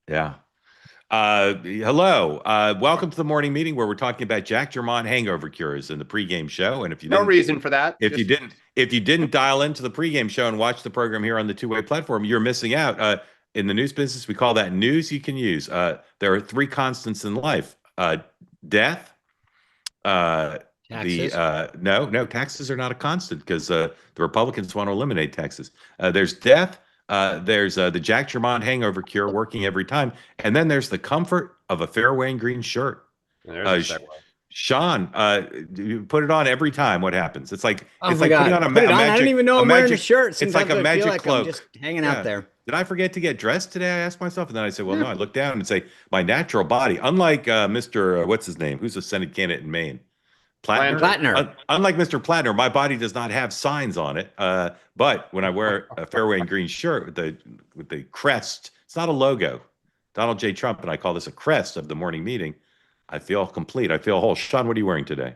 Yeah. Hello. Welcome to the morning meeting where we're talking about Jack Germont hangover cures in the pregame show. And if you No didn't, reason for that. if you didn't dial into the pregame show and watch the program here on the two-way platform, you're missing out. In the news business, we call that news you can use. There are three constants in life: death. Taxes. No, taxes are not a constant because the Republicans want to eliminate taxes. There's death. There's the Jack Germont hangover cure working every time, and then there's the comfort of a Fairway and Green shirt. There's a segue. Sean, you put it on every time. What happens? It's like Oh my God. putting on a, Put it a on. magic. I don't even know I'm wearing a shirt. It's Sometimes like a I magic feel like cloak. I'm just hanging out there. Did I forget to get dressed today? I asked myself, and then I said, "Well, no." I look down and say, "My natural body." Unlike Mr. What's his name? Who's a Senate candidate in Maine? Plattner. Unlike Mr. Plattner, my body does not have signs on it. But when I wear a Fairway and Green shirt with the crest, it's not a logo. Donald J. Trump and I call this a crest of the morning meeting. I feel complete. I feel whole. Sean, what are you wearing today?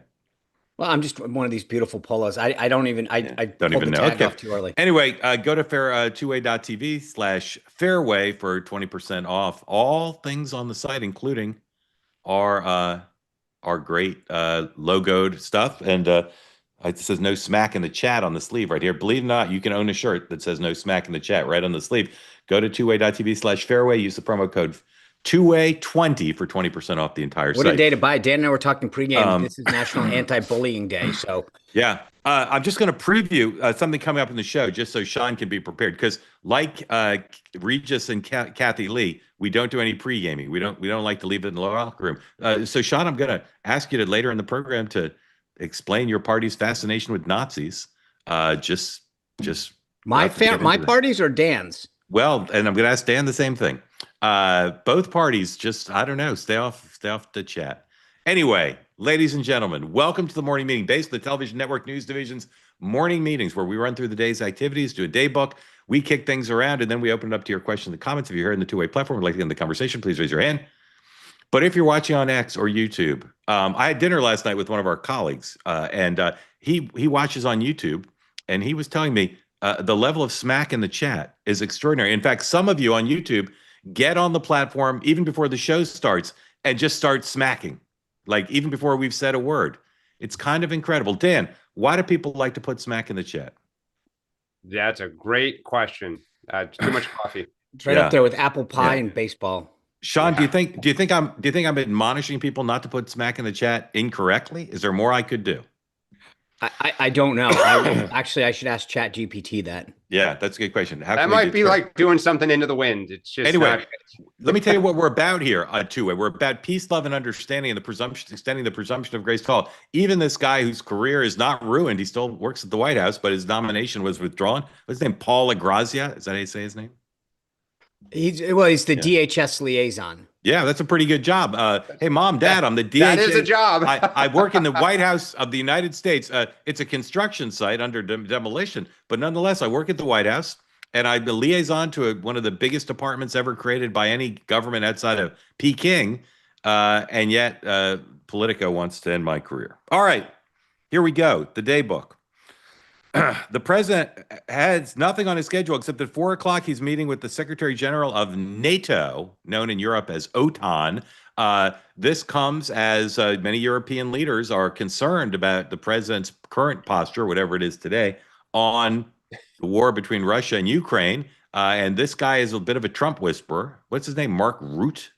Well, I'm just one of these beautiful polos. I don't even I don't pulled even the know. tag off too early. Anyway, go to two-way.tv/fairway for 20% off all things on the site, including our great logoed stuff. And it says no smack in the chat on the sleeve right here. Believe it or not, you can own a shirt that says no smack in the chat right on the sleeve. Go to two-way.tv/fairway. Use the promo code two-way20 for 20% off the entire site. What a day to buy. Dan and I were talking pregame. This is National Anti-Bullying Day. So yeah, I'm just going to preview something coming up in the show just so Sean can be prepared. Because like Regis and Kathy Lee, we don't do any pre-gaming. We don't like to leave it in the locker room. So Sean, I'm going to ask you to later in the program to explain your party's fascination with Nazis. Just my parties or Dan's? Well, and I'm going to ask Dan the same thing. Both parties, just I don't know, stay off the chat. Anyway, ladies and gentlemen, welcome to the morning meeting, based on the television network news division's morning meetings, where we run through the day's activities, do a day book, we kick things around, and then we open it up to your questions and comments. If you're here in the two-way platform, would like to get in the conversation, please raise your hand. But if you're watching on X or YouTube, I had dinner last night with one of our colleagues, and he watches on YouTube, and he was telling me the level of smack in the chat is extraordinary. In fact, some of you on YouTube get on the platform even before the show starts and just start smacking, like even before we've said a word. It's kind of incredible. Dan, why do people like to put smack in the chat? That's a great question. Too much coffee. It's right up there with apple pie and baseball. Sean, do you think I'm admonishing people not to put smack in the chat incorrectly? Is there more I could do? I don't know. Actually, I should ask Chat GPT that. Yeah, that's a good question. That might be like doing something into the wind. It's just anyway. Let me tell you what we're about here on two-way. We're about peace, love, and understanding, and the presumption, extending the presumption of grace to all. Even this guy whose career is not ruined, he still works at the White House, but his nomination was withdrawn. What's his name? Paul LaGrazia? Is that how you say his name? He's the DHS liaison. Yeah, that's a pretty good job. Hey, Mom, Dad, I'm the DHS. That is a job. I work in the White House of the United States. It's a construction site under demolition, but nonetheless, I work at the White House, and I'm the liaison to one of the biggest departments ever created by any government outside of Peking, and yet Politico wants to end my career. All right, here we go, the day book. The president has nothing on his schedule except at 4 o'clock he's meeting with the Secretary General of NATO, known in Europe as OTAN. This comes as many European leaders are concerned about the president's current posture, whatever it is today, on the war between Russia and Ukraine. And this guy is a bit of a Trump whisperer. What's his name? Mark Rutte?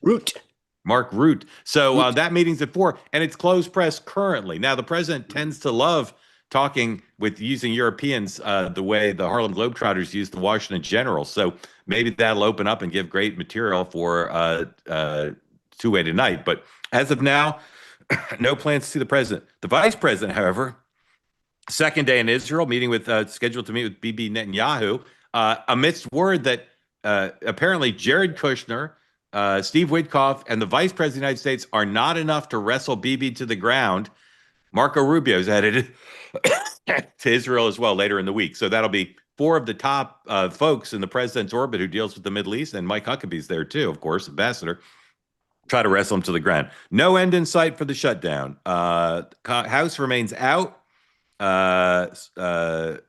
Mark Rutte. So that meeting's at 4, and it's closed press currently. Now, the president tends to love talking with using Europeans the way the Harlem Globetrotters used the Washington Generals. So maybe that'll open up and give great material for two-way tonight. But as of now, no plans to see the president. The vice president, however, second day in Israel, meeting with scheduled to meet with Bibi Netanyahu, amidst word that apparently Jared Kushner, Steve Witkoff, and the vice president of the United States are not enough to wrestle Bibi to the ground. Marco Rubio is headed to Israel as well later in the week. So that'll be 4 of the top folks in the president's orbit who deals with the Middle East. And Mike Huckabee's there too, of course, ambassador. Try to wrestle him to the ground. No end in sight for the shutdown. House remains out. There's a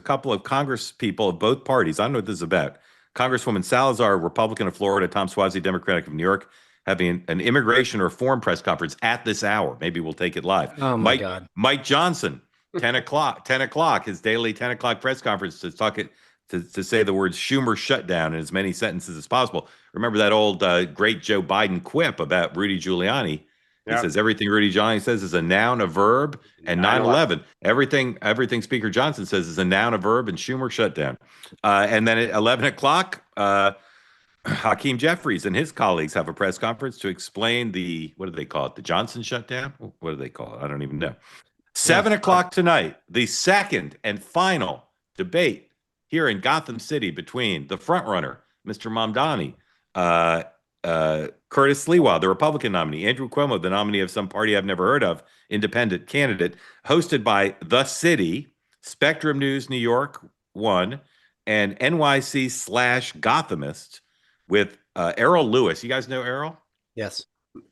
couple of Congress people of both parties. I don't know what this is about. Congresswoman Salazar, Republican of Florida, Tom Suozzi, Democratic of New York, having an immigration reform press conference at this hour. Maybe we'll take it live. Oh my God. Mike Johnson, 10 o'clock, his daily 10 o'clock press conference to talk it to say the words Schumer shutdown in as many sentences as possible. Remember that old great Joe Biden quip about Rudy Giuliani? He says everything Rudy Giuliani says is a noun, a verb, and 9/11. Everything Speaker Johnson says is a noun, a verb, and Schumer shutdown. And then at 11 o'clock, Hakeem Jeffries and his colleagues have a press conference to explain what do they call it? The Johnson shutdown? What do they call it? I don't even know. 7 o'clock tonight, the second and final debate here in Gotham City between the frontrunner, Mr. Mamdani, Curtis Lewa, the Republican nominee, Andrew Cuomo, the nominee of some party I've never heard of, independent candidate, hosted by The City, Spectrum News New York 1, and NYC/Gothamist with Errol Lewis. You guys know Errol? Yes.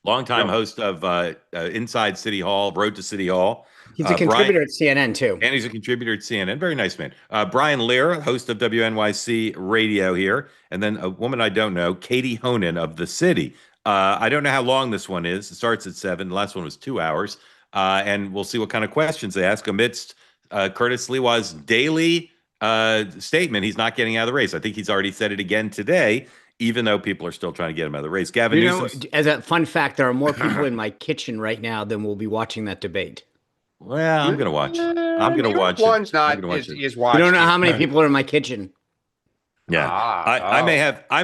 Longtime host of Inside City Hall, Road to City Hall. He's a contributor at CNN, too. And he's a contributor at CNN. Very nice man. Brian Lear, host of WNYC Radio here. And then a woman I don't know, Katie Honan of The City. I don't know how long this one is. It starts at 7. The last one was 2 hours. And we'll see what kind of questions they ask amidst Curtis Lewa's daily statement. He's not getting out of the race. I think he's already said it again today, even though people are still trying to get him out of the race. Gavin Newsom. As a fun fact, there are more people in my kitchen right now than will be watching that debate. Well, I'm going to watch. I'm going to watch it. One's not is watching. You don't know how many people are in my kitchen. Yeah, I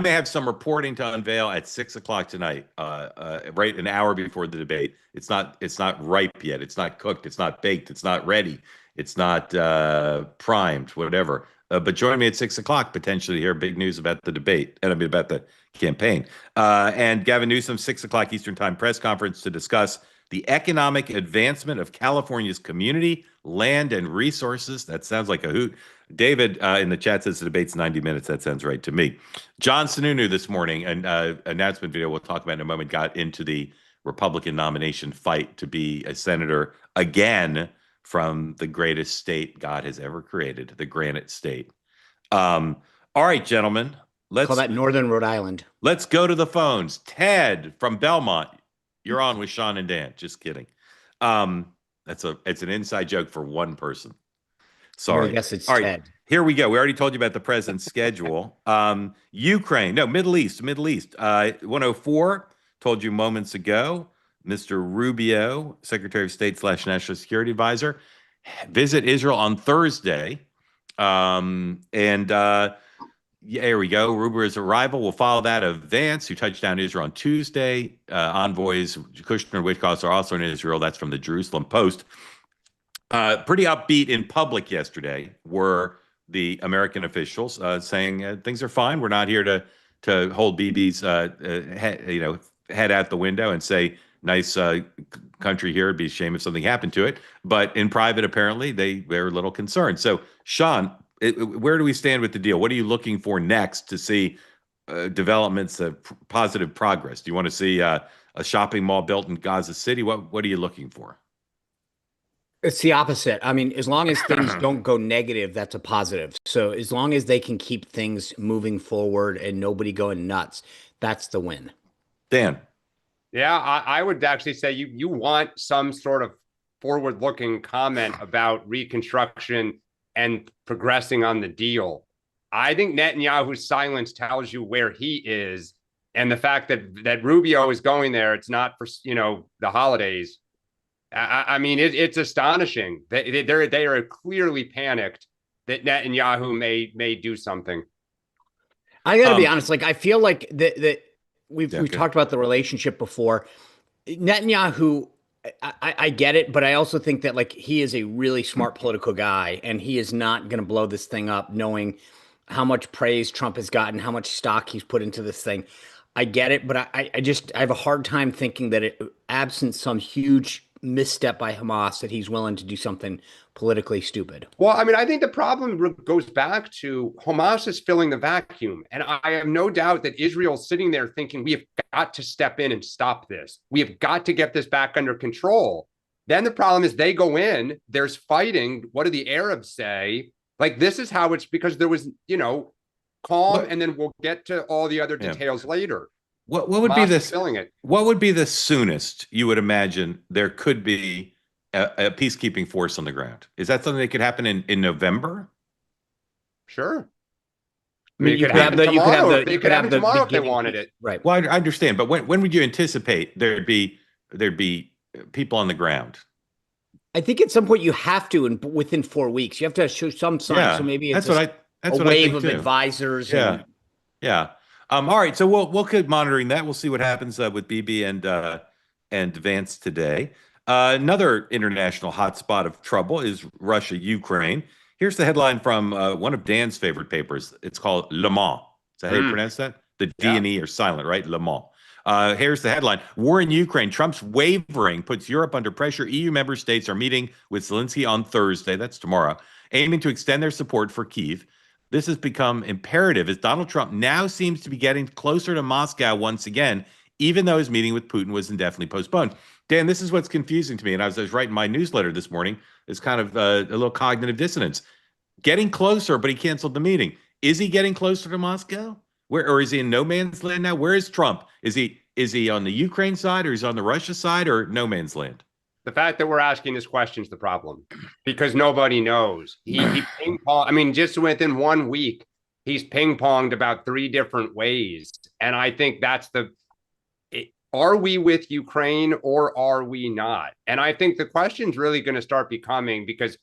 may have some reporting to unveil at 6 o'clock tonight. Right, an hour before the debate. It's not ripe yet. It's not cooked. It's not baked. It's not ready. It's not primed. Whatever. But join me at 6 o'clock potentially to hear big news about the debate and about the campaign. And Gavin Newsom, 6 o'clock Eastern Time press conference to discuss the economic advancement of California's community, land, and resources. That sounds like a hoot. David in the chat says the debate's 90 minutes. That sounds right to me. John Sununu this morning, an announcement video we'll talk about in a moment, got into the Republican nomination fight to be a senator again from the greatest state God has ever created, the Granite State. All right, gentlemen. Let's call that Northern Rhode Island. Let's go to the phones. Ted from Belmont. You're on with Sean and Dan. Just kidding. It's an inside joke for one person. Sorry. I guess it's all Ted. Right, here we go. We already told you about the president's schedule. Ukraine, no, Middle East. 104, told you moments ago. Mr. Rubio, Secretary of State / National Security Advisor, visit Israel on Thursday. Yeah, here we go. Rubio's arrival will follow that of Vance, who touched down in Israel on Tuesday. Envoys Kushner and Witkoff are also in Israel. That's from the Jerusalem Post. Pretty upbeat in public yesterday were the American officials saying things are fine. We're not here to hold Bibi's head out the window and say nice country here. It'd be a shame if something happened to it. But in private, apparently they're a little concerned. So Sean, where do we stand with the deal? What are you looking for next to see developments of positive progress? Do you want to see a shopping mall built in Gaza City? What are you looking for? It's the opposite. I mean, as long as things don't go negative, that's a positive. So as long as they can keep things moving forward and nobody going nuts, that's the win. Dan. Yeah, I would actually say you want some sort of forward-looking comment about reconstruction and progressing on the deal. I think Netanyahu's silence tells you where he is, and the fact that Rubio is going there, it's not for the holidays. I mean, it's astonishing. They are clearly panicked that Netanyahu may do something. I got to be honest. Like, I feel like that we've talked about the relationship before. Netanyahu, I get it, but I also think that like he is a really smart political guy, and he is not going to blow this thing up, knowing how much praise Trump has gotten, how much stock he's put into this thing. I get it, but I have a hard time thinking that absent some huge misstep by Hamas, that he's willing to do something politically stupid. Well, I mean, I think the problem goes back to Hamas is filling the vacuum. And I have no doubt that Israel's sitting there thinking, we have got to step in and stop this. We have got to get this back under control. Then the problem is they go in, there's fighting. What do the Arabs say? Like, this is how it's because there was, calm, and then we'll get to all the other details later. What would be this? It. What would be the soonest you would imagine there could be a peacekeeping force on the ground? Is that something that could happen in November? Sure. I mean, you could have the tomorrow if they wanted it. Right. Well, I understand, but when would you anticipate there'd be people on the ground? I think at some point you have to, and within 4 weeks, you have to show some sign. Yeah, So maybe it's that's a wave of advisors. Yeah, yeah. All right, so we'll keep monitoring that. We'll see what happens with Bibi and Vance today. Another international hotspot of trouble is Russia, Ukraine. Here's the headline from one of Dan's favorite papers. It's called Le Mans. Is that how you pronounce that? The D and E are silent, right? Le Mans. Here's the headline. War in Ukraine. Trump's wavering puts Europe under pressure. EU member states are meeting with Zelensky on Thursday. That's tomorrow, aiming to extend their support for Kyiv. This has become imperative as Donald Trump now seems to be getting closer to Moscow once again, even though his meeting with Putin was indefinitely postponed. Dan, this is what's confusing to me. And I was writing my newsletter this morning. It's kind of a little cognitive dissonance. Getting closer, but he canceled the meeting. Is he getting closer to Moscow? Or is he in no man's land now? Where is Trump? Is he on the Ukraine side, or is he on the Russia side, or no man's land? The fact that we're asking this question is the problem, because nobody knows. He ping pong. I mean, just within 1 week, he's ping ponged about 3 different ways, and I think that's are we with Ukraine or are we not? And I think the question's really going to start becoming, because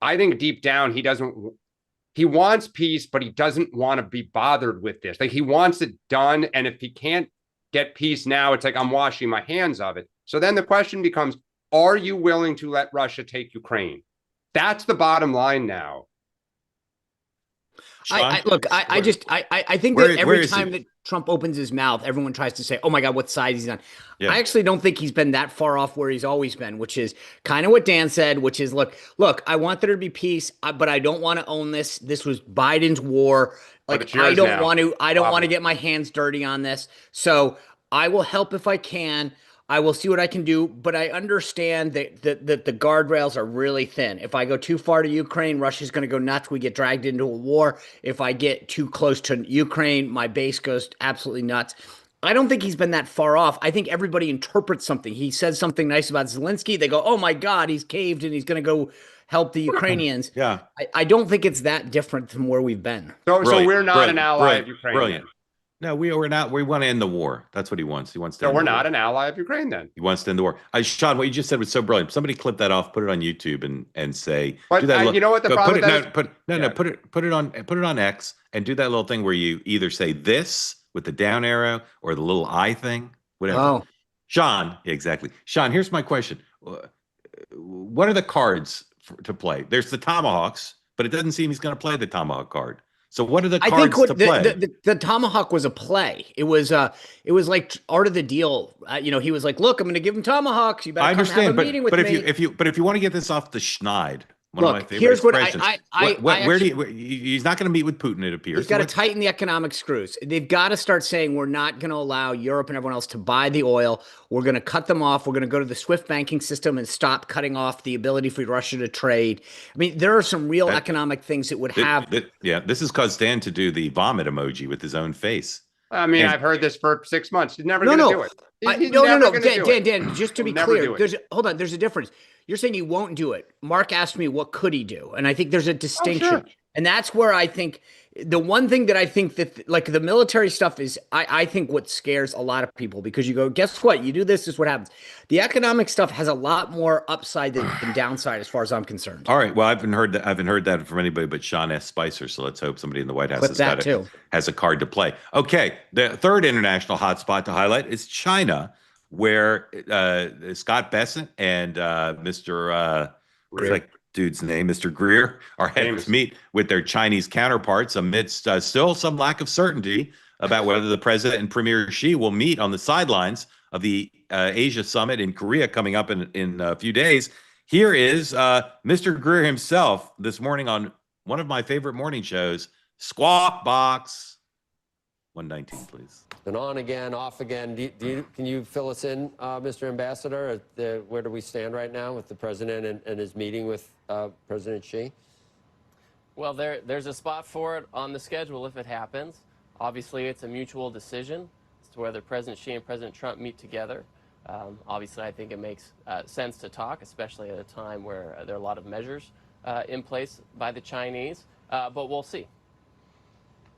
I think deep down he wants peace, but he doesn't want to be bothered with this. Like, he wants it done. And if he can't get peace now, it's like, I'm washing my hands of it. So then the question becomes, are you willing to let Russia take Ukraine? That's the bottom line now. I think that every time that Trump opens his mouth, everyone tries to say, oh my God, what side he's on. Yeah. I actually don't think he's been that far off where he's always been, which is kind of what Dan said, which is, look, I want there to be peace, but I don't want to own this. This was Biden's war. Like, I don't want to get my hands dirty on this. So I will help if I can. I will see what I can do, but I understand that the guardrails are really thin. If I go too far to Ukraine, Russia's going to go nuts. We get dragged into a war. If I get too close to Ukraine, my base goes absolutely nuts. I don't think he's been that far off. I think everybody interprets something. He says something nice about Zelensky. They go, oh my God, he's caved and he's going to go help the Ukrainians. Yeah. I don't think it's that different from where we've been. So we're not an ally of Ukraine. Brilliant. No, we're not. We want to end the war. That's what he wants. He wants to. So we're not an ally of Ukraine then. He wants to end the war. Sean, what you just said was so brilliant. Somebody clip that off, put it on YouTube, and say. But do that you know what the problem is? Put it on X and do that little thing where you either say this with the down arrow or the little eye thing, whatever. Oh. Sean, exactly. Sean, here's my question. What are the cards to play? There's the tomahawks, but it doesn't seem he's going to play the tomahawk card. So what are the cards to play? The tomahawk was a play. It was like art of the deal. He was like, "Look, I'm going to give him tomahawks. You better come have a meeting with me." If you want to get this off the schneid, one of my favorite here's what expressions. He's not going to meet with Putin, it appears. He's got to tighten the economic screws. They've got to start saying, we're not going to allow Europe and everyone else to buy the oil. We're going to cut them off. We're going to go to the SWIFT banking system and stop cutting off the ability for Russia to trade. I mean, there are some real economic things that would have. This has caused Dan to do the vomit emoji with his own face. I mean, I've heard this for 6 months. He's never going to do it. Dan, just to be clear, there's a difference. You're saying he won't do it. Mark asked me, what could he do? And I think there's a distinction. Oh, sure. And that's where I think the one thing that I think that like the military stuff is, I think what scares a lot of people, because you go, guess what? You do this is what happens. The economic stuff has a lot more upside than downside as far as I'm concerned. All right. Well, I haven't heard that from anybody but Sean S. Spicer. So let's hope somebody in the White House has a card to play. Okay. The third international hotspot to highlight is China, where Scott Bessent and Mr. What's that dude's name? Mr. Greer are heading to meet with their Chinese counterparts amidst still some lack of certainty about whether the president and Premier Xi will meet on the sidelines of the Asia Summit in Korea coming up in a few days. Here is Mr. Greer himself this morning on one of my favorite morning shows, Squawk Box. 119, please. And on again, off again. Can you fill us in, Mr. Ambassador? Where do we stand right now with the president and his meeting with President Xi? Well, there's a spot for it on the schedule if it happens. Obviously, it's a mutual decision as to whether President Xi and President Trump meet together. Obviously, I think it makes sense to talk, especially at a time where there are a lot of measures in place by the Chinese. But we'll see.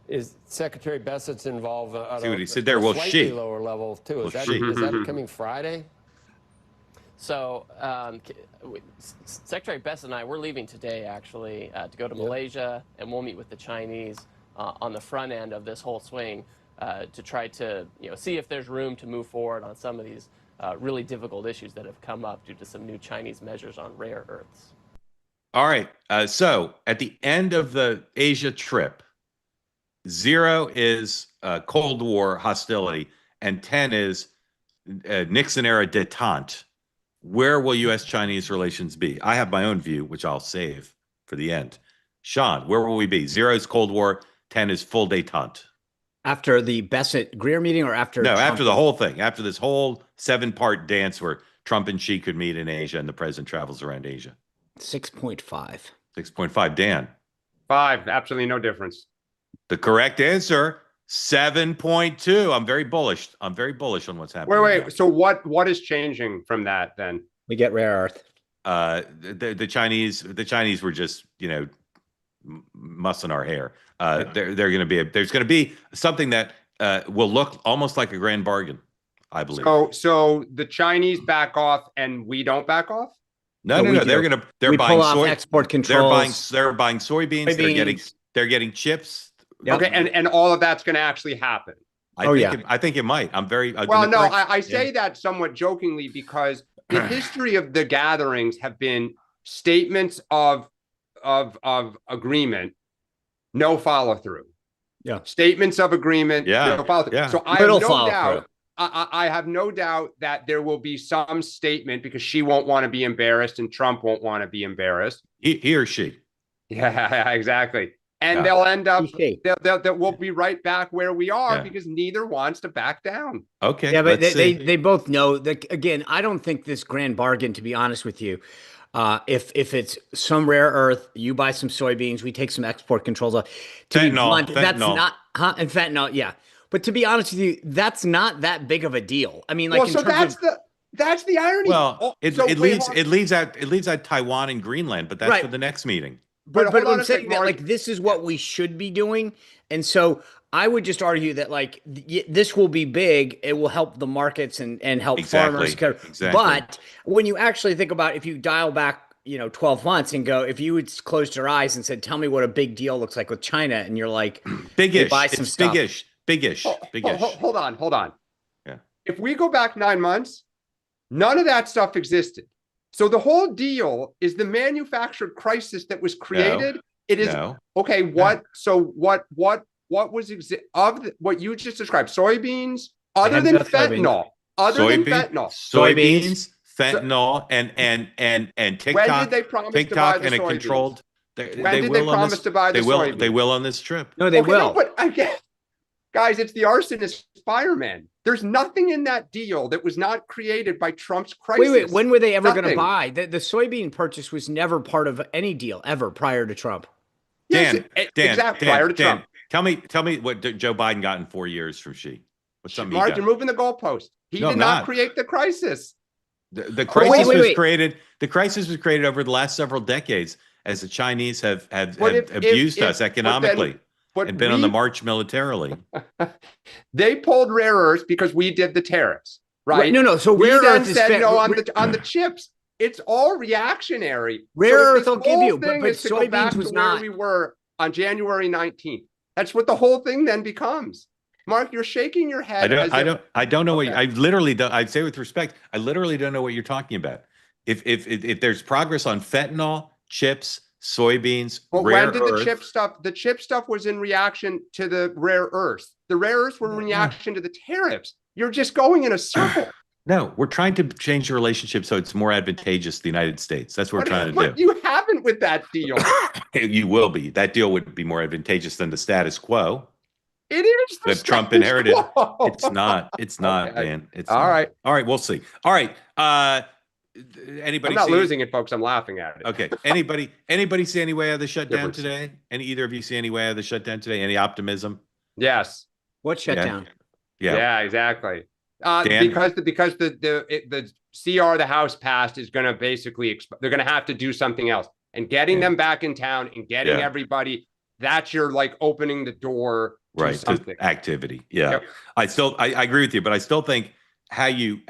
Is Secretary Bessett's involved at See what he said there? Well, slightly she. lower level too? Well, Is that, she. is that coming Friday? So Secretary Bessett and I, we're leaving today, actually, to go to Malaysia, and we'll meet with the Chinese on the front end of this whole swing to try to see if there's room to move forward on some of these really difficult issues that have come up due to some new Chinese measures on rare earths. All right. So at the end of the Asia trip, 0 is Cold War hostility, and 10 is Nixon era detente. Where will U.S.-Chinese relations be? I have my own view, which I'll save for the end. Sean, where will we be? 0 is Cold War, 10 is full detente. After the Bessett-Greer meeting, or after? No, Trump? after the whole thing, after this whole 7-part dance where Trump and Xi could meet in Asia and the president travels around Asia. 6.5. 6.5. Dan? 5. Absolutely no difference. The correct answer, 7.2. I'm very bullish. I'm very bullish on what's happening. Wait. So what is changing from that then? We get rare earth. The Chinese were just, mussing our hair. There's going to be something that will look almost like a grand bargain, I believe. So the Chinese back off and we don't back off? No. They're buying pull off export controls. They're buying soybeans. They're getting chips. Yep. Okay, and all of that's going to actually happen. I think it might. I'm very well. No, I say that somewhat jokingly because the history of the gatherings have been statements of agreement, no follow through. Yeah, statements of agreement, no follow through. Yeah. So I have no doubt. I have no doubt that there will be some statement because she won't want to be embarrassed and Trump won't want to be embarrassed. He or she. Yeah, exactly. And they'll end up, we'll be right back where we are because neither wants to back down. Okay. Yeah, but they both know that. Again, I don't think this grand bargain, to be honest with you, if it's some rare earth, you buy some soybeans, we take some export controls off. Fentanyl. That's not, and fentanyl, yeah. But to be honest with you, that's not that big of a deal. I mean, like, that's the irony. Well, it leaves out Taiwan and Greenland, but that's for the next meeting. But I'm saying that, like, this is what we should be doing. And so I would just argue that, like, this will be big. It will help the markets and help farmers. Exactly. But when you actually think about, if you dial back, 12 months and go, if you had closed your eyes and said, tell me what a big deal looks like with China. And you're like, big-ish. Buy some stuff. Big-ish. Hold on. Yeah. If we go back 9 months, none of that stuff existed. So the whole deal is the manufactured crisis that was created. Okay. What was what you just described? Soybeans, other than fentanyl, soybeans, fentanyl, and TikTok. When did they promise to buy the soybeans? When did they promise to buy the soybeans? They will on this trip. No, they will. No, but again, guys, it's the arsonist firemen. There's nothing in that deal that was not created by Trump's crisis. Wait, when were they ever going to buy? The soybean purchase was never part of any deal ever prior to Trump. Dan, prior to Trump. Tell me what Joe Biden got in 4 years from Xi. What's something Mark, you're moving the goalpost. He did not create the crisis. The crisis was created. The crisis was created over the last several decades as the Chinese have abused us economically. And been on the march militarily. They pulled rare earths because we did the tariffs, right? No. So we then said no on the chips. It's all reactionary. Rare earth I'll give you, but soybeans was not. Where we were on January 19th. That's what the whole thing then becomes. Mark, you're shaking your head. I don't know what I literally don't. I say with respect, I literally don't know what you're talking about. If there's progress on fentanyl, chips, soybeans, but when did the chip stuff was in reaction to the rare earths. The rare earths were in reaction to the tariffs. You're just going in a circle. No, we're trying to change the relationship so it's more advantageous to the United States. That's what we're trying to do. You haven't with that deal. You will be. That deal would be more advantageous than the status quo. It is that Trump inherited. It's not. It's not, okay. man. It's all not. right. All right. We'll see. All right. anybody I'm not see, losing it, folks. I'm laughing at it. Okay. Anybody see any way out of the shutdown Difference. today? Either of you see any way out of the shutdown today? Any optimism? Yes. What shutdown? Yeah. Yeah, exactly. Dan? Because the CR the House passed is going to basically they're going to have to do something else, and getting them back in town and getting everybody, that's your like opening the door to Right. something. To activity. Yeah. Yep. I agree with you, but I still think how you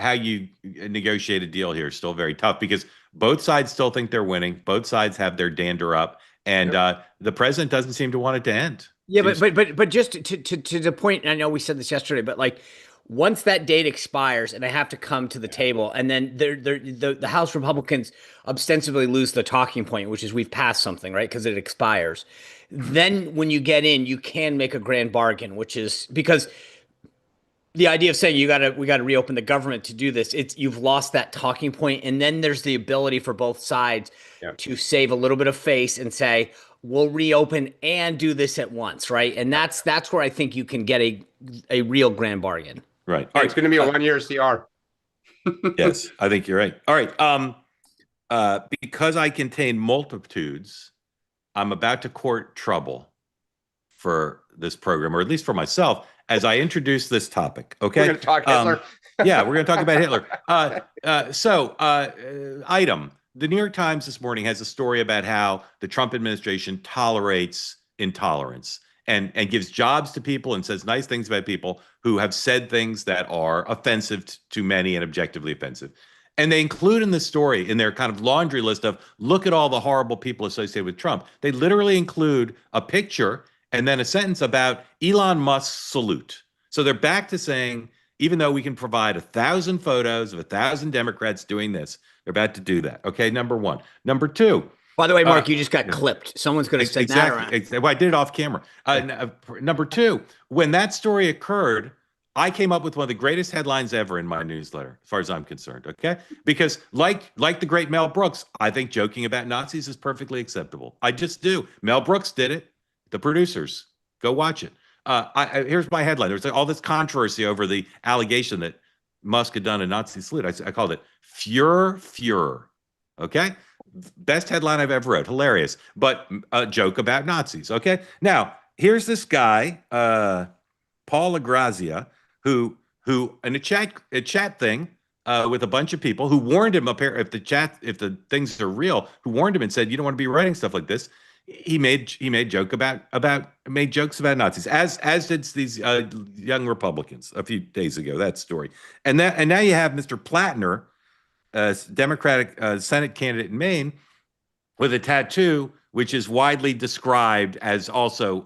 negotiate a deal here is still very tough because both sides still think they're winning. Both sides have their dander up, and the president doesn't seem to want it to end. Yeah, but just to the point, and I know we said this yesterday, but like once that date expires and they have to come to the table, and then the House Republicans ostensibly lose the talking point, which is we've passed something, right? Because it expires. Then when you get in, you can make a grand bargain, which is because the idea of saying we got to reopen the government to do this, you've lost that talking point, and then there's the ability for both sides to save a little bit of face and say we'll reopen and do this at once, right? And that's where I think you can get a real grand bargain. Right. All right, it's going to be a 1-year CR. Yes, I think you're right. All right. Because I contain multitudes, I'm about to court trouble for this program, or at least for myself, as I introduce this topic. Okay. We're going to talk Hitler. Yeah, we're going to talk about Hitler. Item. The New York Times this morning has a story about how the Trump administration tolerates intolerance and gives jobs to people and says nice things about people who have said things that are offensive to many and objectively offensive. And they include in the story, in their kind of laundry list of, look at all the horrible people associated with Trump. They literally include a picture and then a sentence about Elon Musk's salute. So they're back to saying, even though we can provide 1,000 photos of 1,000 Democrats doing this, they're about to do that. Okay, number one. Number two. By the way, Mark, you just got clipped. Someone's going to send that around. Exactly. Well, I did it off camera. Number two, when that story occurred, I came up with one of the greatest headlines ever in my newsletter, as far as I'm concerned. Okay, because like the great Mel Brooks, I think joking about Nazis is perfectly acceptable. I just do. Mel Brooks did it. The producers, go watch it. Here's my headline. There's all this controversy over the allegation that Musk had done a Nazi salute. I called it Führer. Okay, best headline I've ever read. Hilarious, but a joke about Nazis. Okay, now here's this guy, Paul LaGrazia, who in a chat thing with a bunch of people who warned him if the things are real, who warned him and said you don't want to be writing stuff like this. He made jokes about Nazis, as did these young Republicans a few days ago. That story, and now you have Mr. Plattner, Democratic Senate candidate in Maine, with a tattoo which is widely described as also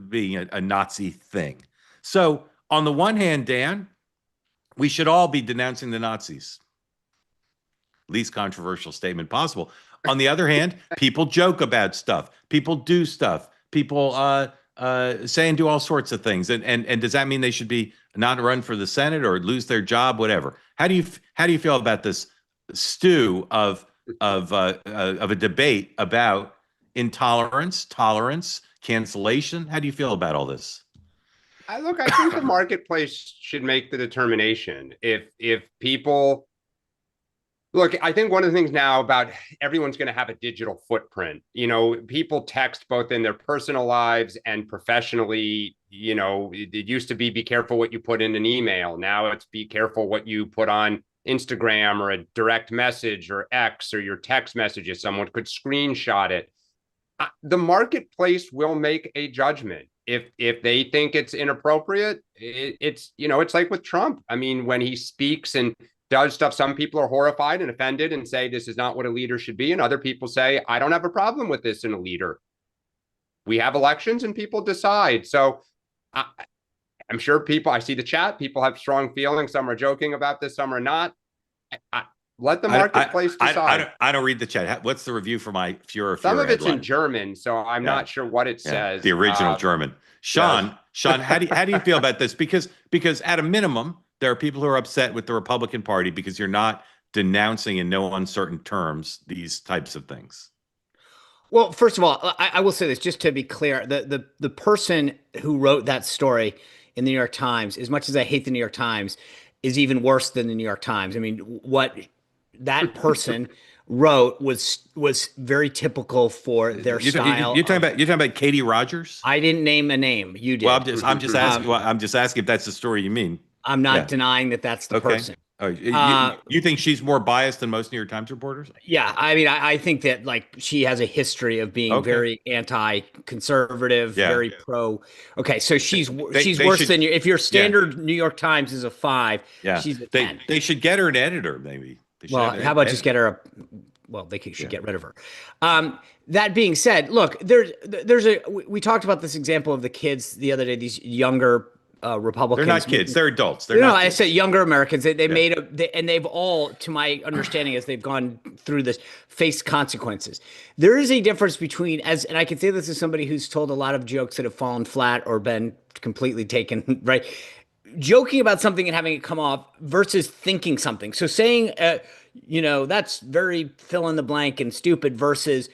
being a Nazi thing. So on the one hand, Dan, we should all be denouncing the Nazis. Least controversial statement possible. On the other hand, people joke about stuff. People do stuff. People say and do all sorts of things. And does that mean they should be not run for the Senate or lose their job, whatever? How do you feel about this stew of a debate about intolerance, tolerance, cancellation? How do you feel about all this? I think the marketplace should make the determination. If people look, I think one of the things now about everyone's going to have a digital footprint. You know, people text both in their personal lives and professionally. You know, it used to be careful what you put in an email. Now it's be careful what you put on Instagram or a direct message or X or your text messages. Someone could screenshot it. The marketplace will make a judgment. If they think it's inappropriate, it's like with Trump. I mean, when he speaks and does stuff, some people are horrified and offended and say this is not what a leader should be. And other people say, I don't have a problem with this in a leader. We have elections and people decide. So I'm sure I see the chat, people have strong feelings. Some are joking about this, some are not. Let the marketplace decide. I don't read the chat. What's the review for my Führer? Some of it's in German, so I'm not sure what it says. The original German. Sean, how do you feel about this? Because at a minimum, there are people who are upset with the Republican Party because you're not denouncing in no uncertain terms these types of things. Well, first of all, I will say this just to be clear: the person who wrote that story in the New York Times, as much as I hate the New York Times, is even worse than the New York Times. I mean, what that person wrote was very typical for their style. You're talking about Katie Rogers? I didn't name a name. You did. Well, I'm just asking. Well, I'm just asking if that's the story you mean. I'm not denying that that's the person. Oh, you think she's more biased than most New York Times reporters? Yeah, I mean, I think that like she has a history of being very anti-conservative, very pro. Okay, so she's worse than you. If your standard New York Times is a 5, she's a 10. They should get her an editor, maybe. Well, how about just get her a? Well, they should get rid of her. That being said, look, we talked about this example of the kids the other day. These younger Republicans. They're not kids. They're adults. I said younger Americans. They made and they've all, to my understanding, as they've gone through this, faced consequences. There is a difference between and I can say this as somebody who's told a lot of jokes that have fallen flat or been completely taken, right? Joking about something and having it come off versus thinking something. So saying, that's very fill in the blank and stupid versus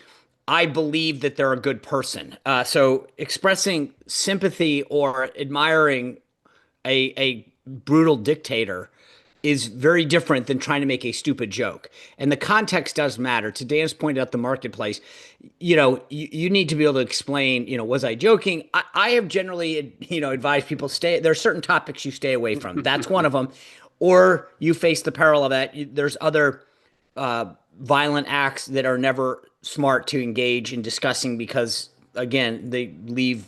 I believe that they're a good person. So expressing sympathy or admiring a brutal dictator is very different than trying to make a stupid joke. And the context does matter. To Dan's point about the marketplace, you need to be able to explain, was I joking? I have generally, advised people there are certain topics you stay away from. That's one of them. Or you face the peril of that. There's other violent acts that are never smart to engage in discussing because, again, they leave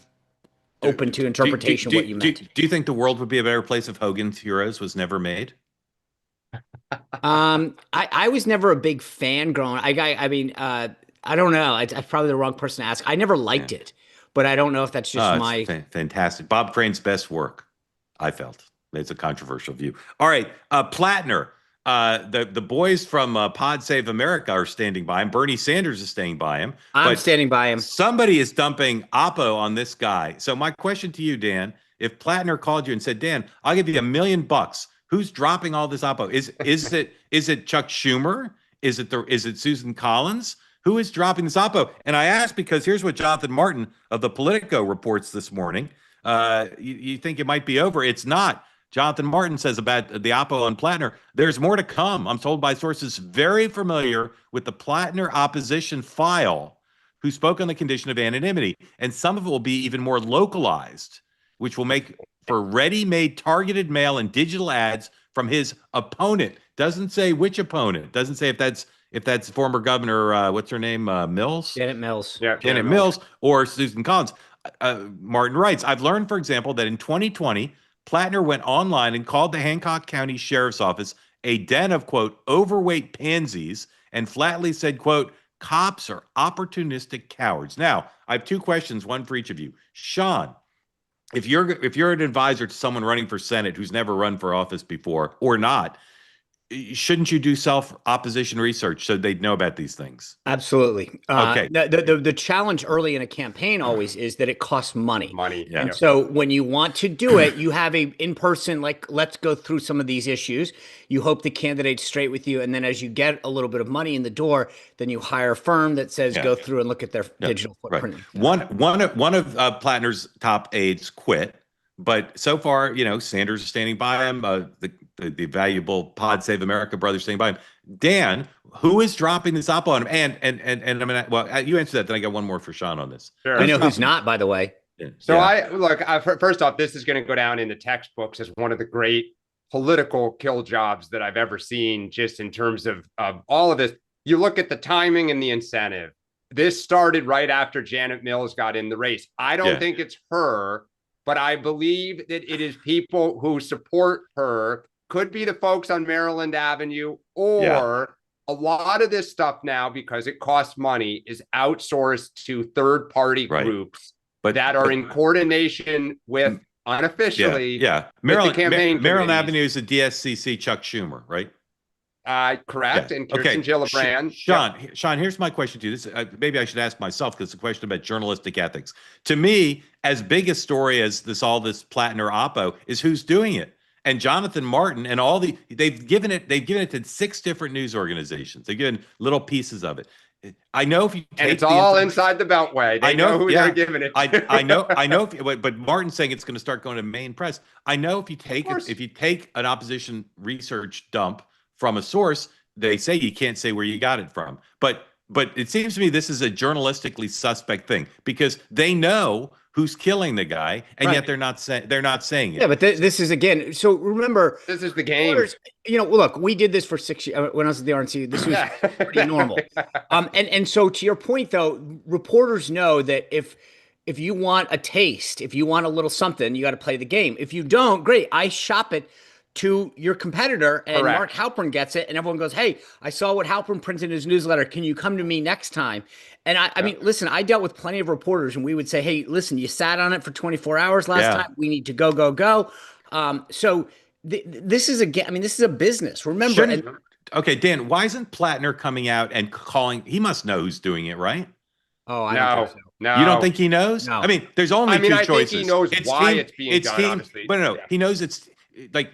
open to interpretation what you meant. Do you think the world would be a better place if Hogan's Heroes was never made? I was never a big fan growing. I mean, I don't know. I'm probably the wrong person to ask. I never liked it, but I don't know if that's just my fantastic. Bob Crane's best work, I felt. It's a controversial view. All right, Plattner. The boys from Pod Save America are standing by him. Bernie Sanders is staying by him. I'm standing by him. Somebody is dumping Oppo on this guy. So my question to you, Dan, if Plattner called you and said, Dan, I'll give you $1 million, who's dropping all this Oppo? Is it Chuck Schumer? Is it Susan Collins? Who is dropping this Oppo? And I ask because here's what Jonathan Martin of the Politico reports this morning. You think it might be over. It's not. Jonathan Martin says about the Oppo and Plattner, there's more to come. I'm told by sources very familiar with the Plattner opposition file who spoke on the condition of anonymity. And some of it will be even more localized, which will make for ready-made targeted mail and digital ads from his opponent. Doesn't say which opponent. Doesn't say if that's former governor, what's her name, Mills? Janet Mills. Yeah, Janet Mills or Susan Collins. Martin writes, I've learned, for example, that in 2020, Plattner went online and called the Hancock County Sheriff's Office a den of, quote, overweight pansies and flatly said, quote, cops are opportunistic cowards. Now, I have 2 questions, one for each of you. Sean, if you're an advisor to someone running for Senate who's never run for office before or not, shouldn't you do self-opposition research so they'd know about these things? Absolutely. Okay. The challenge early in a campaign always is that it costs money. Yeah. And so when you want to do it, you have a in-person, like, let's go through some of these issues. You hope the candidate's straight with you. And then as you get a little bit of money in the door, then you hire a firm that says, go through and look at their digital footprint. Right. One of Plattner's top aides quit. But so far, Sanders is standing by him. The valuable Pod Save America brothers standing by him. Dan, who is dropping this Oppo on him? And I mean, well, you answered that. Then I got one more for Sean on this. Sure. I know who's not, by the way. So first off, this is going to go down in the textbooks as one of the great political kill jobs that I've ever seen, just in terms of all of this. You look at the timing and the incentive. This started right after Janet Mills got in the race. I don't think it's her, but I believe that it is people who support her. Could be the folks on Maryland Avenue, or a lot of this stuff now, because it costs money, is outsourced to third-party groups that are in coordination with, unofficially, Maryland, with the campaign Maryland Avenue is a DSCC Chuck Schumer, right? Correct. And Kirsten Gillibrand. Sean, here's my question to you. This maybe I should ask myself, because it's a question about journalistic ethics. To me, as big a story as this Plattner Oppo is who's doing it. And Jonathan Martin and they've given it to 6 different news organizations. They've given little pieces of it. I know if you take and it's all inside the Beltway. They know who they're giving it to. I know. But Martin's saying it's going to start going to main press. I know if you take an opposition research dump from a source, they say you can't say where you got it from. But it seems to me this is a journalistically suspect thing because they know who's killing the guy, and yet they're not saying it. Yeah, but this is again. So remember, this is the game. Look, we did this for 6 years when I was at the RNC. This was pretty normal. And so to your point, though, reporters know that if you want a taste, if you want a little something, you got to play the game. If you don't, great. I shop it to your competitor, and Mark Halperin gets it, and everyone goes, "Hey, I saw what Halperin printed in his newsletter. Can you come to me next time?" And I mean, listen, I dealt with plenty of reporters, and we would say, "Hey, listen, you sat on it for 24 hours last time. We need to go." So this is this is a business. Remember, okay, Dan, why isn't Plattner coming out and calling? He must know who's doing it, right? Oh, I don't think so. No, you don't think he knows? No. I mean, there's only two choices. I think he knows why it's being done. Honestly, but no, he knows it's. Like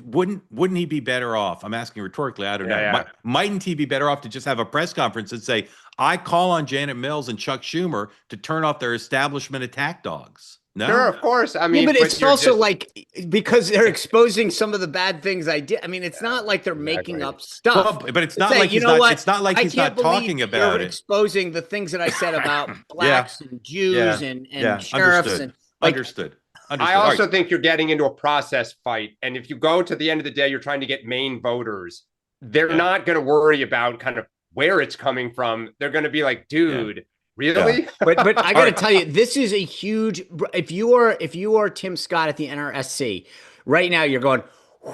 wouldn't he be better off? I'm asking rhetorically. I don't know. Yeah. Mightn't he be better off to just have a press conference and say, "I call on Janet Mills and Chuck Schumer to turn off their establishment attack dogs"? No, sure, of course. I mean, but it's also like because they're exposing some of the bad things I did. I mean, it's not like they're making up stuff. Well, but it's not like it's not like he's not talking about it. Exposing the things that I said about blacks and Jews and sheriffs and understood. I also think you're getting into a process fight. And if you go to the end of the day, you're trying to get Maine voters. They're not going to worry about kind of where it's coming from. They're going to be like, dude, really? Yeah. But I got to tell you, this is a huge, if you are Tim Scott at the NRSC right now, you're going, whew,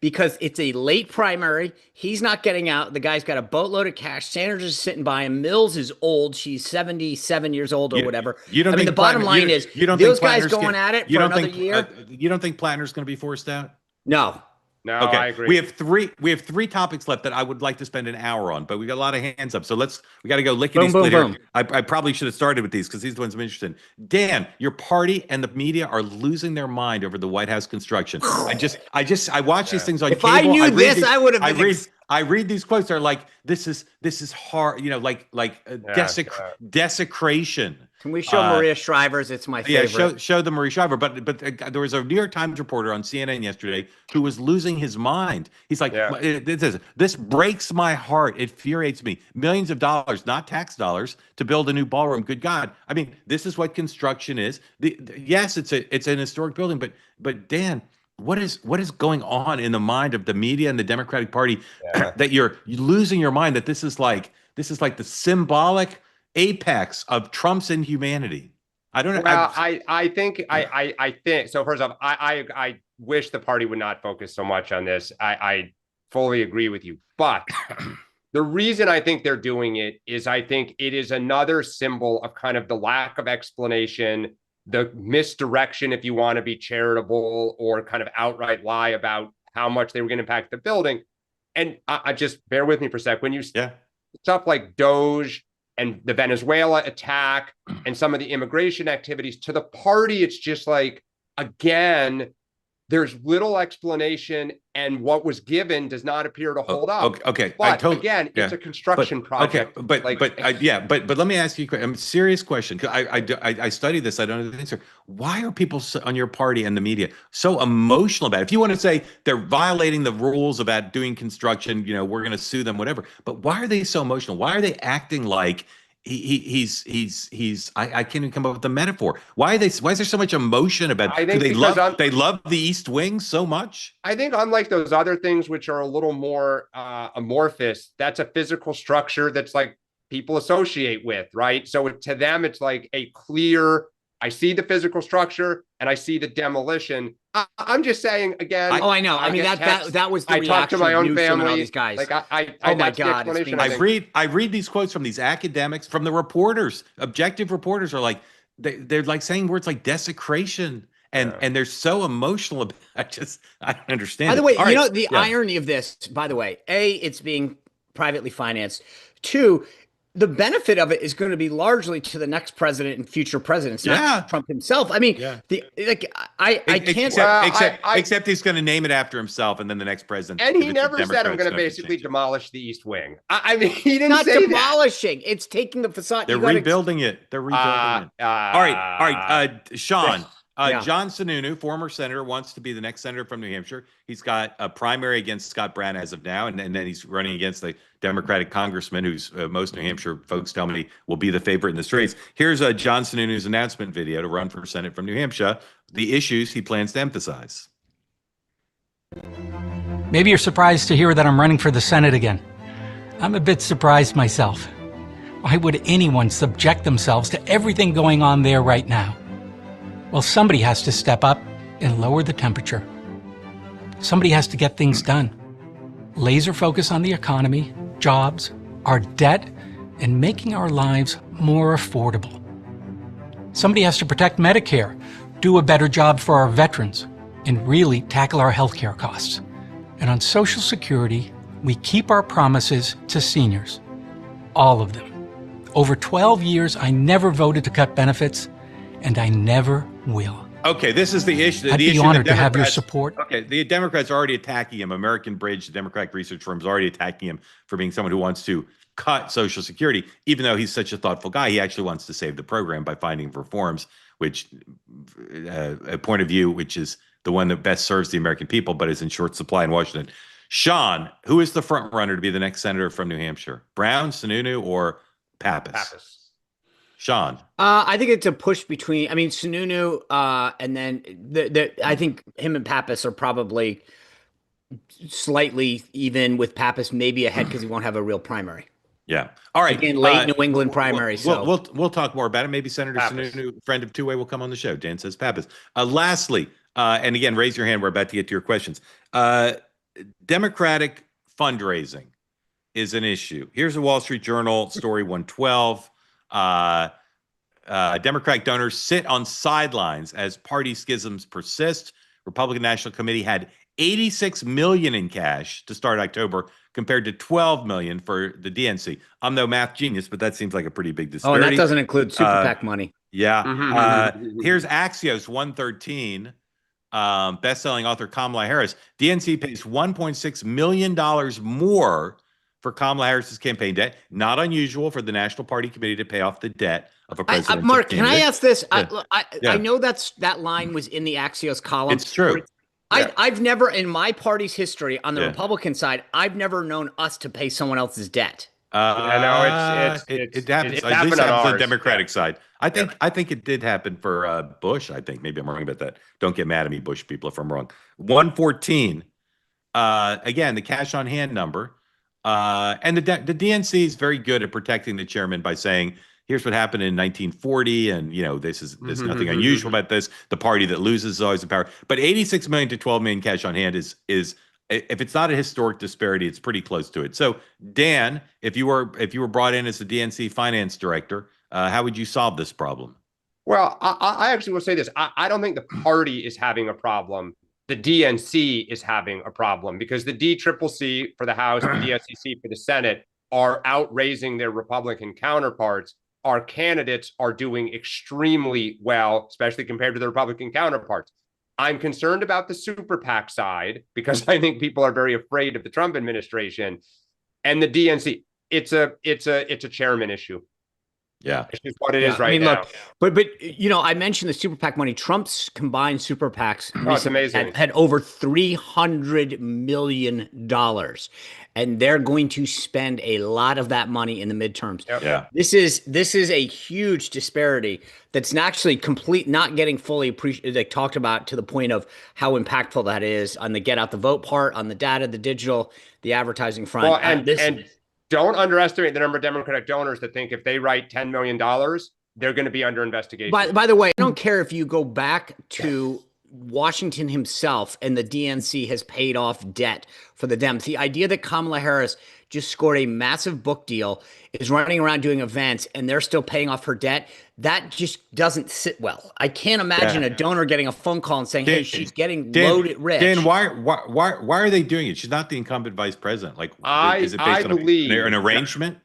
because it's a late primary. He's not getting out. The guy's got a boatload of cash. Sanders is sitting by him. Mills is old. She's 77 years old or whatever. I mean, the bottom line is those guys going at it for another year. You don't think Plattner's going to be forced out? No. No, okay. I agree. We have three topics left that I would like to spend an hour on, but we got a lot of hands up. So we got to go lickety split here. I probably should have started with these because these are the ones I'm interested in. Dan, your party and the media are losing their mind over the White House construction. I watch these things on cable. If I knew this, I would have. I read these quotes. They're like, this is hard, desecration. Can we show Maria Shriver's? It's my favorite. Yeah, show the Maria Shriver. But there was a New York Times reporter on CNN yesterday who was losing his mind. He's like, this breaks my heart. It infuriates me. Millions of dollars, not tax dollars, to build a new ballroom. Good God. I mean, this is what construction is. Yes, it's an historic building, but Dan, what is going on in the mind of the media and the Democratic Party that you're losing your mind, that this is like the symbolic apex of Trump's inhumanity? I don't know. Well, I think so. First off, I wish the party would not focus so much on this. I fully agree with you, but the reason I think they're doing it is I think it is another symbol of kind of the lack of explanation, the misdirection, if you want to be charitable, or kind of outright lie about how much they were going to impact the building. And I just bear with me for a sec. When you stuff like Doge and the Venezuela attack and some of the immigration activities to the party, it's just like, again, there's little explanation, and what was given does not appear to hold up. Okay. But again, it's a construction project. But let me ask you a serious question, because I study this. I don't know the answer. Why are people on your party and the media so emotional about it? If you want to say they're violating the rules about doing construction, we're going to sue them, whatever. But why are they so emotional? Why are they acting like he's I can't even come up with the metaphor. Why is there so much emotion about it? They love the East Wing so much? I think unlike those other things, which are a little more amorphous, that's a physical structure that's like people associate with, right? So to them, it's like a clear, I see the physical structure and I see the demolition. I'm just saying again. I know. I mean, that was the reaction. I talk to my own family. All these guys. Like oh my God! I read these quotes from these academics, from the reporters. Objective reporters are like they're like saying words like desecration, and they're so emotional about it. I don't understand. By the way, the irony of this. By the way, A, it's being privately financed. 2, the benefit of it is going to be largely to the next president and future presidents, not Trump himself. I mean, except he's going to name it after himself, and then the next president. And he never said I'm going to basically demolish the East Wing. I mean, he didn't not say demolishing. It's taking the facade. They're rebuilding it. They're rebuilding it. All right, Sean. John Sununu, former senator, wants to be the next senator from New Hampshire. He's got a primary against Scott Brown as of now, and then he's running against the Democratic congressman, who's most New Hampshire folks tell me will be the favorite in the race. Here's John Sununu's announcement video to run for Senate from New Hampshire, the issues he plans to emphasize. Maybe you're surprised to hear that I'm running for the Senate again. I'm a bit surprised myself. Why would anyone subject themselves to everything going on there right now? Well, somebody has to step up and lower the temperature. Somebody has to get things done. Laser focus on the economy, jobs, our debt, and making our lives more affordable. Somebody has to protect Medicare, do a better job for our veterans, and really tackle our healthcare costs. And on Social Security, we keep our promises to seniors. All of them. Over 12 years, I never voted to cut benefits, and I never will. Okay, this is the issue. I'd be honored to have your support. Okay, the Democrats are already attacking him. American Bridge, the Democratic research firm, is already attacking him for being someone who wants to cut Social Security, even though he's such a thoughtful guy. He actually wants to save the program by finding reforms, which a point of view which is the one that best serves the American people, but is in short supply in Washington. Sean, who is the front runner to be the next senator from New Hampshire? Brown, Sununu, or Pappas? Pappas. Sean. I think it's a push between, Sununu, and then I think him and Pappas are probably slightly even, with Pappas maybe ahead because he won't have a real primary. Yeah. All right. Again, late New England primary. We'll talk more about it. Maybe Senator Pappas. Sununu, friend of Two-Way, will come on the show. Dan says Pappas. Lastly, and again, raise your hand. We're about to get to your questions. Democratic fundraising is an issue. Here's a Wall Street Journal story 112. Democratic donors sit on sidelines as party schisms persist. Republican National Committee had $86 million in cash to start October compared to $12 million for the DNC. I'm no math genius, but that seems like a pretty big disparity. Oh, and that doesn't include Super PAC money. Yeah. Here's Axios 113. Best-selling author Kamala Harris. DNC pays $1.6 million more for Kamala Harris's campaign debt. Not unusual for the National Party Committee to pay off the debt of a presidential Mark, candidate. can I ask this? Yeah. I know that line was in the Axios column. It's true. I've never, in my party's history, on the Republican side, I've never known us to pay someone else's debt. It happens. It happens on the Democratic side. I think it did happen for Bush. I think maybe I'm wrong about that. Don't get mad at me, Bush people, if I'm wrong. 114. Again, the cash on hand number. And the DNC is very good at protecting the chairman by saying, here's what happened in 1940, and there's nothing unusual about this. The party that loses is always in power. But 86 million to 12 million cash on hand is if it's not a historic disparity, it's pretty close to it. So, Dan, if you were brought in as the DNC finance director, how would you solve this problem? Well, I actually will say this. I don't think the party is having a problem. The DNC is having a problem because the DCCC for the House, the DSCC for the Senate are outraising their Republican counterparts. Our candidates are doing extremely well, especially compared to their Republican counterparts. I'm concerned about the super PAC side because I think people are very afraid of the Trump administration, and the DNC. It's a chairman issue. Yeah, it's just what it is right now. Look, but I mentioned the super PAC money. Trump's combined super PACs it's amazing. had over $300 million, and they're going to spend a lot of that money in the midterms. Yep. Yeah, this is a huge disparity that's actually not getting fully appreciated. They talked about to the point of how impactful that is on the get out the vote part, on the data, the digital, the advertising front. Well, and don't underestimate the number of Democratic donors that think if they write $10 million, they're going to be under investigation. By the way, I don't care if you go back to Washington himself and the DNC has paid off debt for the Dems. The idea that Kamala Harris just scored a massive book deal, is running around doing events, and they're still paying off her debt, that just doesn't sit well. I can't imagine a donor getting a phone call and saying, hey, she's getting loaded rich. Dan, why are they doing it? She's not the incumbent vice president. Like, is it based on an arrangement?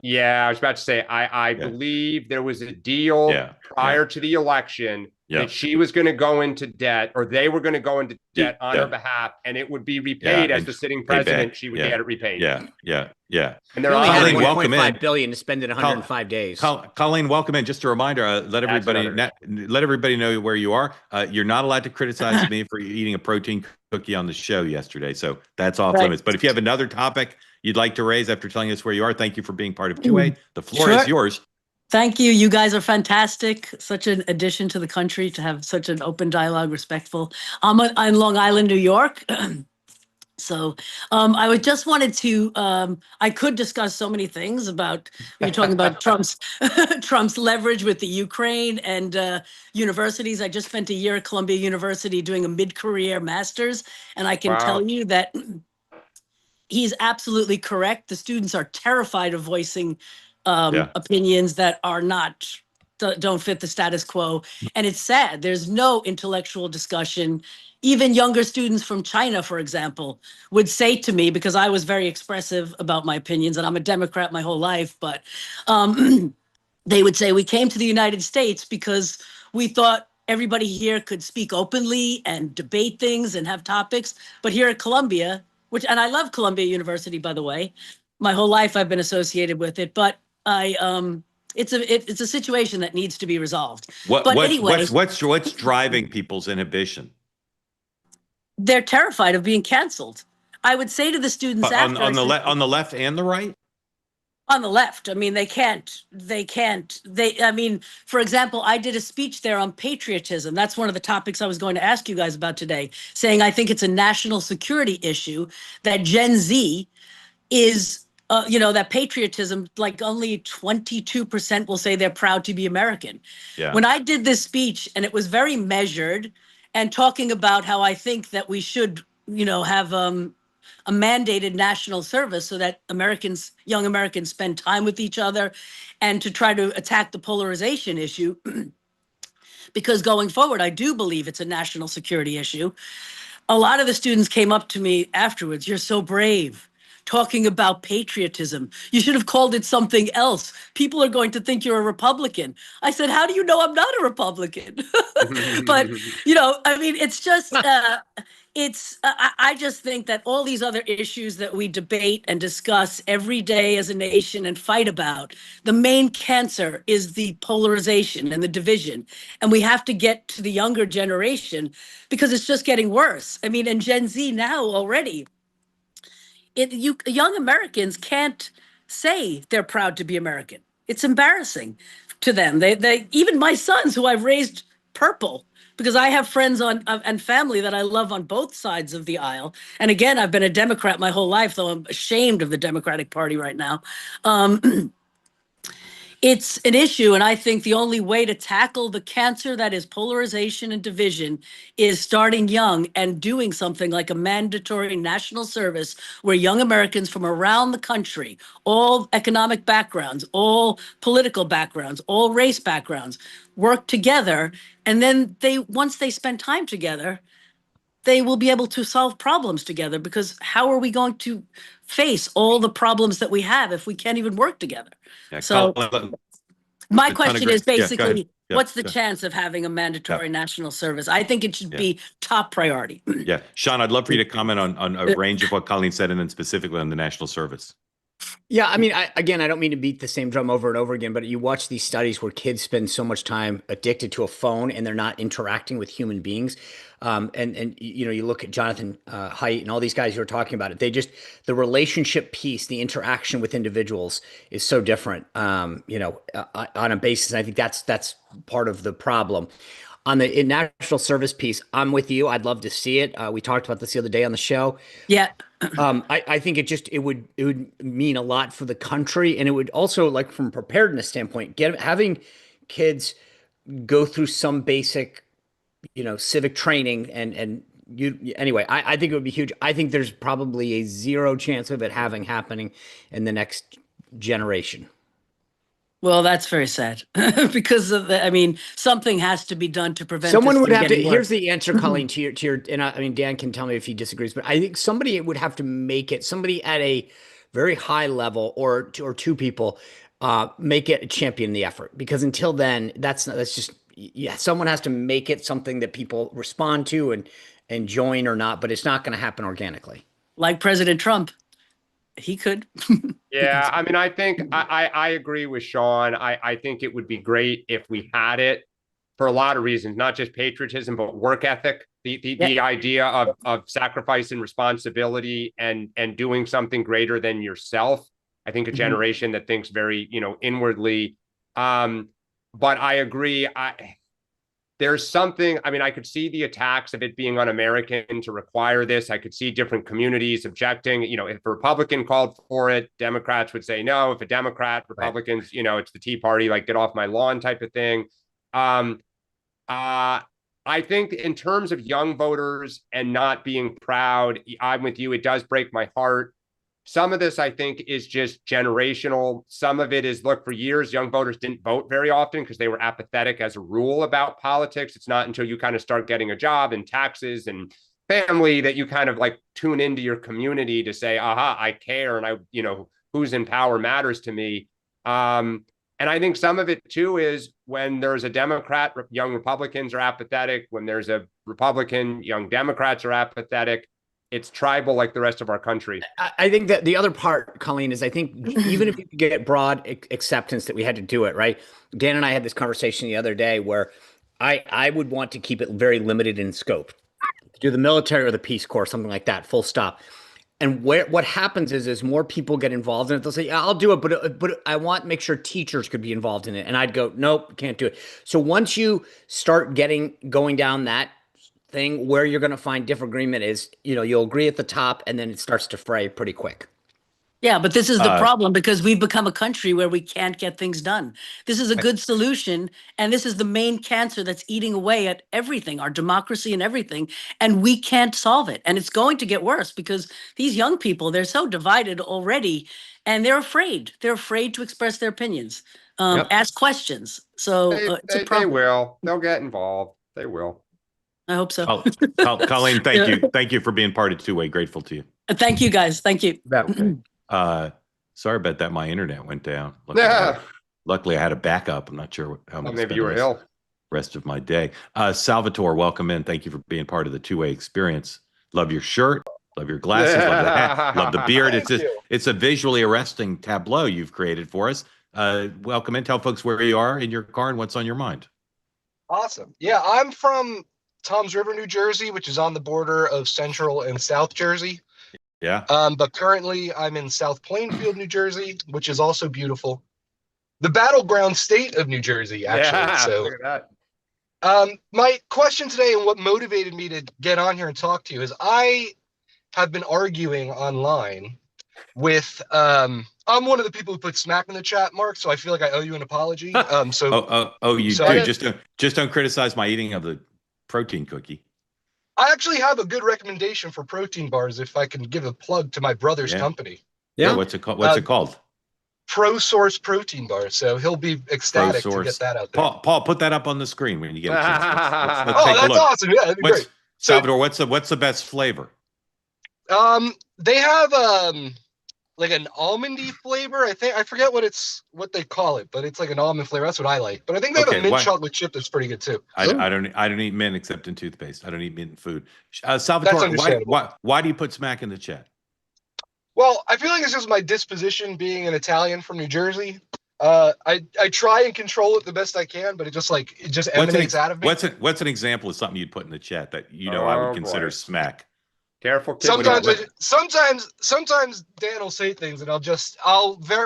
Yeah, I was about to say, I believe there was a deal prior to the election that she was going to go into debt, or they were going to go into debt on her behalf, and it would be repaid as the sitting president. She would get it repaid. Yeah. And they're only had $1.5 billion to spend in 105 days. Colleen, welcome in. Just a reminder, let everybody know where you are. You're not allowed to criticize me for eating a protein cookie on the show yesterday, so that's off limits. But if you have another topic you'd like to raise after telling us where you are, thank you for being part of 2A. The floor is yours. Thank you. You guys are fantastic. Such an addition to the country to have such an open dialogue, respectful. I'm on Long Island, New York. So I would just wanted to, I could discuss so many things about, you're talking about Trump's leverage with the Ukraine and universities. I just spent a year at Columbia University doing a mid-career master's, and I can tell you that he's absolutely correct. The students are terrified of voicing opinions that are don't fit the status quo. And it's sad. There's no intellectual discussion. Even younger students from China, for example, would say to me, because I was very expressive about my opinions, and I'm a Democrat my whole life, but they would say, we came to the United States because we thought everybody here could speak openly and debate things and have topics. But here at Columbia, and I love Columbia University, by the way, my whole life I've been associated with it, but it's a situation that needs to be resolved. What's driving people's inhibition? They're terrified of being canceled. I would say to the students on the left and the right. On the left, I mean, I mean, for example, I did a speech there on patriotism. That's one of the topics I was going to ask you guys about today, saying I think it's a national security issue that Gen Z is. That patriotism, like only 22% will say they're proud to be American. Yeah. When I did this speech, and it was very measured and talking about how I think that we should, have a mandated national service so that young Americans spend time with each other and to try to attack the polarization issue. Because going forward, I do believe it's a national security issue. A lot of the students came up to me afterwards, "You're so brave. Talking about patriotism. You should have called it something else. People are going to think you're a Republican." I said, "How do you know I'm not a Republican?" But, I mean, it's just, I just think that all these other issues that we debate and discuss every day as a nation and fight about, the main cancer is the polarization and the division. And we have to get to the younger generation because it's just getting worse. I mean, and Gen Z now already, young Americans can't say they're proud to be American. It's embarrassing to them. They even my sons, who I've raised purple, because I have friends and family that I love on both sides of the aisle. And again, I've been a Democrat my whole life, though I'm ashamed of the Democratic Party right now. It's an issue, and I think the only way to tackle the cancer that is polarization and division is starting young and doing something like a mandatory national service where young Americans from around the country, all economic backgrounds, all political backgrounds, all race backgrounds, work together. And then once they spend time together, they will be able to solve problems together, because how are we going to face all the problems that we have if we can't even work together? Yeah, so my question is basically, what's the chance of having a mandatory national service? I think it should be top priority. Yeah. Sean, I'd love for you to comment on a range of what Colleen said, and then specifically on the national service. Yeah, I mean, I don't mean to beat the same drum over and over again, but you watch these studies where kids spend so much time addicted to a phone and they're not interacting with human beings. And you look at Jonathan Haidt and all these guys who are talking about it. The relationship piece, the interaction with individuals is so different, on a basis. And I think that's part of the problem. On the national service piece, I'm with you. I'd love to see it. We talked about this the other day on the show. Yeah. I think it would mean a lot for the country, and it would also, like, from a preparedness standpoint, having kids go through some basic, civic training anyway, I think it would be huge. I think there's probably a 0 chance of it happening in the next generation. Well, that's very sad because something has to be done to prevent. Someone would have to. Here's the answer, Colleen, to your. And Dan can tell me if he disagrees, but I think somebody would have to make it. Somebody at a very high level, or two people, make it a champion the effort. Because until then, that's just yeah, someone has to make it something that people respond to and join or not, but it's not going to happen organically. Like President Trump, he could. Yeah, I mean, I think I agree with Sean. I think it would be great if we had it for a lot of reasons, not just patriotism, but work ethic. The idea of sacrifice and responsibility and doing something greater than yourself. I think a generation that thinks very, inwardly. But I agree. There's something, I mean, I could see the attacks of it being un-American to require this. I could see different communities objecting. If a Republican called for it, Democrats would say no. If a Democrat, Republicans, it's the Tea Party, like get off my lawn type of thing. I think in terms of young voters and not being proud, I'm with you. It does break my heart. Some of this, I think, is just generational. Some of it is, look, for years, young voters didn't vote very often because they were apathetic as a rule about politics. It's not until you kind of start getting a job and taxes and family that you kind of like tune into your community to say, aha, I care. And who's in power matters to me. And I think some of it, too, is when there's a Democrat, young Republicans are apathetic. When there's a Republican, young Democrats are apathetic. It's tribal like the rest of our country. I think that the other part, Colleen, is I think even if you could get broad acceptance that we had to do it, right? Dan and I had this conversation the other day where I would want to keep it very limited in scope. Do the military or the Peace Corps, something like that, full stop. And what happens is more people get involved in it. They'll say, yeah, I'll do it, but I want to make sure teachers could be involved in it. And I'd go, nope, can't do it. So once you start going down that thing, where you're going to find different agreement is, you'll agree at the top and then it starts to fray pretty quick. Yeah, but this is the problem because we've become a country where we can't get things done. This is a good solution, and this is the main cancer that's eating away at everything, our democracy and everything, and we can't solve it. And it's going to get worse because these young people, they're so divided already, and they're afraid. They're afraid to express their opinions, ask questions. So it's a problem. They will. They'll get involved. They will. I hope so. Colleen, thank you. Thank you for being part of Two Way. Grateful to you. Thank you, guys. Thank you. Okay. Sorry about that. My internet went down. Luckily, I had a backup. I'm not sure how much. Maybe you were ill. Rest of my day. Salvatore, welcome in. Thank you for being part of the Two Way experience. Love your shirt. Love your glasses. Love the hat. Love the beard. It's a visually arresting tableau you've created for us. Welcome in. Tell folks where you are in your car and what's on your mind. Awesome. Yeah, I'm from Toms River, New Jersey, which is on the border of Central and South Jersey. Yeah. But currently I'm in South Plainfield, New Jersey, which is also beautiful. The battleground state of New Jersey, actually. Yeah, so look at that. My question today and what motivated me to get on here and talk to you is I have been arguing online with I'm one of the people who put smack in the chat, Mark, so I feel like I owe you an apology. Just don't criticize my eating of the protein cookie. I actually have a good recommendation for protein bars if I can give a plug to my brother's company. Yeah, what's it called? What's it called? Pro Source protein bar. So he'll be ecstatic to get that out there. Paul, put that up on the screen when you get a chance. Let's take a look. Awesome. Yeah, that'd be great. Salvador, what's the best flavor? They have like an almondy flavor. I forget what they call it, but it's like an almond flavor. That's what I like. But I think they have a mint chocolate chip that's pretty good too. I don't eat mint except in toothpaste. I don't eat mint in food. Salvatore, why do you put smack in the chat? Well, I feel like it's just my disposition being an Italian from New Jersey. I try and control it the best I can, but it just emanates out of me. What's an example of something you'd put in the chat that I would consider smack? Careful. Sometimes Dan will say things and I'll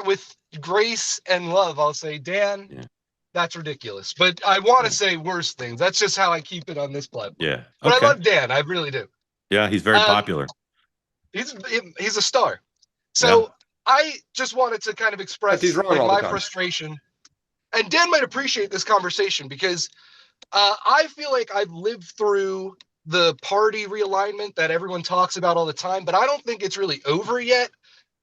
with grace and love, I'll say, Dan, that's ridiculous. But I want to say worse things. That's just how I keep it on this platform. Yeah. But I love Dan. I really do. Yeah, he's very popular. He's a star. So I just wanted to kind of express my frustration. And Dan might appreciate this conversation because I feel like I've lived through the party realignment that everyone talks about all the time, but I don't think it's really over yet.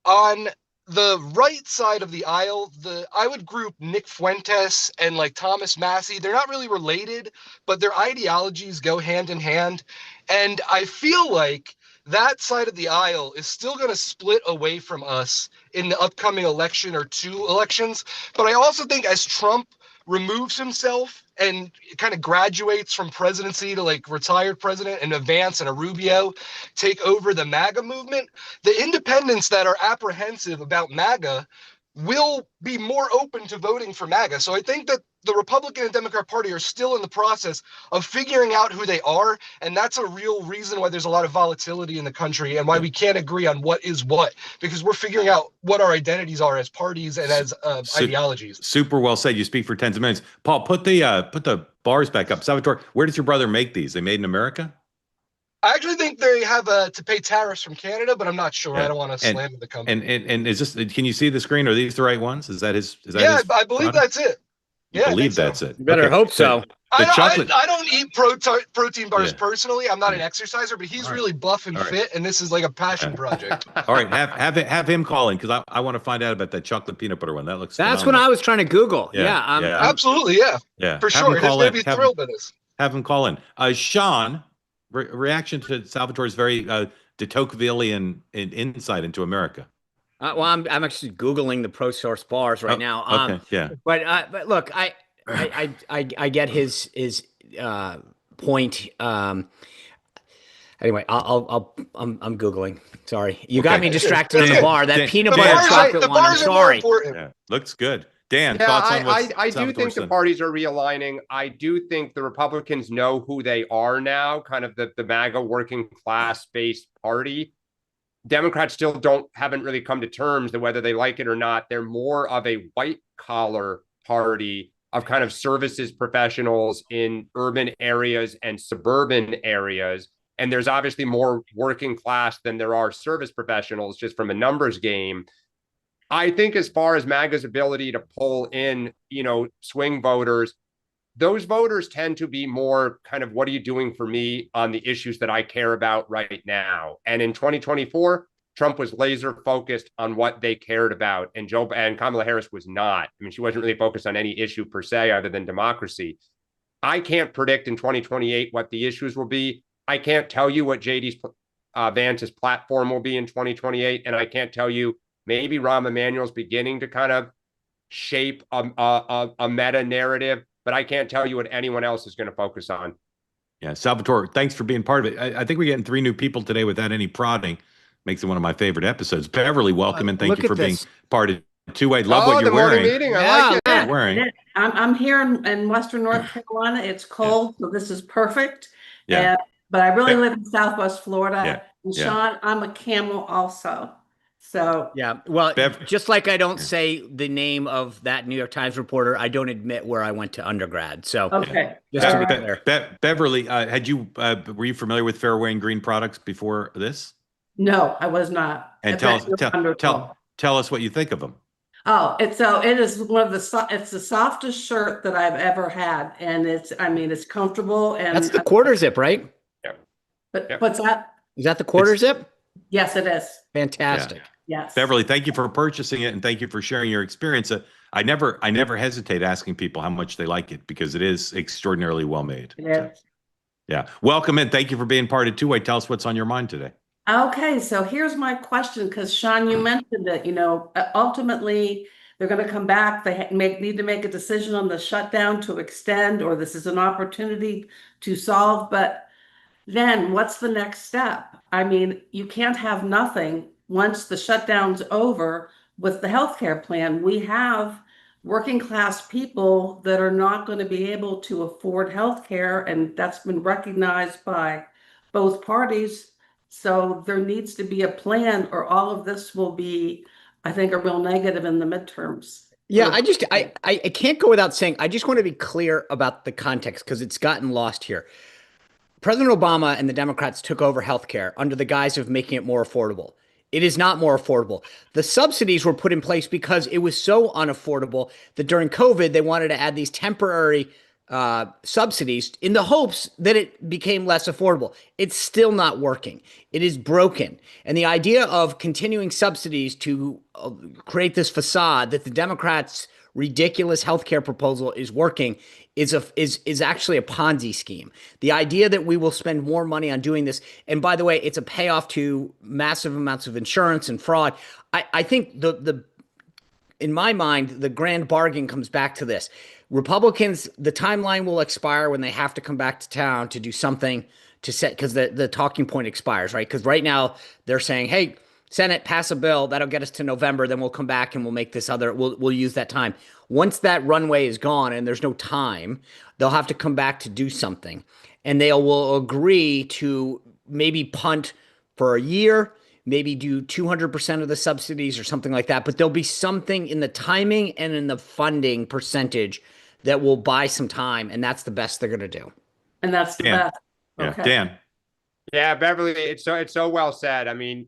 On the right side of the aisle, I would group Nick Fuentes and like Thomas Massey. They're not really related, but their ideologies go hand in hand. And I feel like that side of the aisle is still going to split away from us in the upcoming election or two elections. But I also think as Trump removes himself and kind of graduates from presidency to like retired president, and Vance and a Rubio take over the MAGA movement, the independents that are apprehensive about MAGA will be more open to voting for MAGA. So I think that the Republican and Democrat Party are still in the process of figuring out who they are. And that's a real reason why there's a lot of volatility in the country and why we can't agree on what is what, because we're figuring out what our identities are as parties and as ideologies. Super well said. You speak for tens of minutes. Paul, put the bars back up. Salvatore, where does your brother make these? They made in America? I actually think they have to pay tariffs from Canada, but I'm not sure. I don't want to slander the company. And is this? Can you see the screen? Are these the right ones? Is that his? I believe that's it. You believe that's it. You better hope so. I don't eat protein bars personally. I'm not an exerciser, but he's really buff and fit, and this is like a passion project. All right, have him call in, because I want to find out about that chocolate peanut butter one. That looks. That's phenomenal. what I was trying to Google. Absolutely, for sure. He's going to be thrilled with this. Have him call in. Sean, reaction to Salvatore's very de Tocquevillian insight into America. Well, I'm actually Googling the ProSource bars right now. Okay, yeah. But look, I get his point. Anyway, I'm Googling. Sorry, you got me distracted on the bar. That peanut butter chocolate one. I'm sorry. Yeah, looks good. Dan, thoughts on what's I do think the parties are realigning. I do think the Republicans know who they are now, kind of the MAGA working class based party. Democrats still haven't really come to terms that whether they like it or not. They're more of a white collar party of kind of services professionals in urban areas and suburban areas. And there's obviously more working class than there are service professionals, just from a numbers game. I think as far as MAGA's ability to pull in, swing voters, those voters tend to be more kind of, what are you doing for me on the issues that I care about right now? And in 2024, Trump was laser focused on what they cared about. And Kamala Harris was not. I mean, she wasn't really focused on any issue per se, other than democracy. I can't predict in 2028 what the issues will be. I can't tell you what Vance's platform will be in 2028. And I can't tell you, maybe Rahm Emanuel's beginning to kind of shape a meta narrative, but I can't tell you what anyone else is going to focus on. Yeah, Salvatore, thanks for being part of it. I think we're getting 3 new people today without any prodding. Makes it one of my favorite episodes. Beverly, welcome, and thank you for being part of Two-Way. Love what you're wearing. Meeting. I like it. Wearing. I'm here in Western North Carolina. It's cold, so this is perfect. Yeah. But I really live in Southwest Florida. Yeah. And Sean, I'm a camel also. So yeah, well, just like I don't say the name of that New York Times reporter, I don't admit where I went to undergrad. So okay, just to be clear. Beverly, were you familiar with Fairway and Green products before this? No, I was not. And tell us what you think of them. Oh, it is it's the softest shirt that I've ever had, and it's comfortable, and that's the quarter zip, right? Yeah. But what's that? Is that the quarter zip? Yes, it is. Fantastic. Yeah. Yes. Beverly, thank you for purchasing it, and thank you for sharing your experience. I never hesitate asking people how much they like it, because it is extraordinarily well made. It is. Yeah. Welcome in. Thank you for being part of Two-Way. Tell us what's on your mind today. Okay, so here's my question, because Sean, you mentioned that, ultimately they're going to come back. They need to make a decision on the shutdown to extend, or this is an opportunity to solve. But then what's the next step? I mean, you can't have nothing once the shutdown's over with the healthcare plan. We have working class people that are not going to be able to afford healthcare, and that's been recognized by both parties. So there needs to be a plan, or all of this will be, I think, a real negative in the midterms. Yeah, I can't go without saying, I just want to be clear about the context, because it's gotten lost here. President Obama and the Democrats took over healthcare under the guise of making it more affordable. It is not more affordable. The subsidies were put in place because it was so unaffordable that during COVID, they wanted to add these temporary subsidies in the hopes that it became less affordable. It's still not working. It is broken. And the idea of continuing subsidies to create this facade that the Democrats' ridiculous healthcare proposal is working is actually a Ponzi scheme. The idea that we will spend more money on doing this, and by the way, it's a payoff to massive amounts of insurance and fraud. I think the in my mind, the grand bargain comes back to this. Republicans, the timeline will expire when they have to come back to town to do something to set, because the talking point expires, right? Because right now they're saying, hey, Senate, pass a bill that'll get us to November, then we'll come back and we'll make this other, we'll use that time. Once that runway is gone and there's no time, they'll have to come back to do something. And they will agree to maybe punt for a year, maybe do 200% of the subsidies or something like that. But there'll be something in the timing and in the funding percentage that will buy some time. And that's the best they're going to do. And that's the best. Okay. Yeah, Dan. Yeah, Beverly, it's so well said. I mean,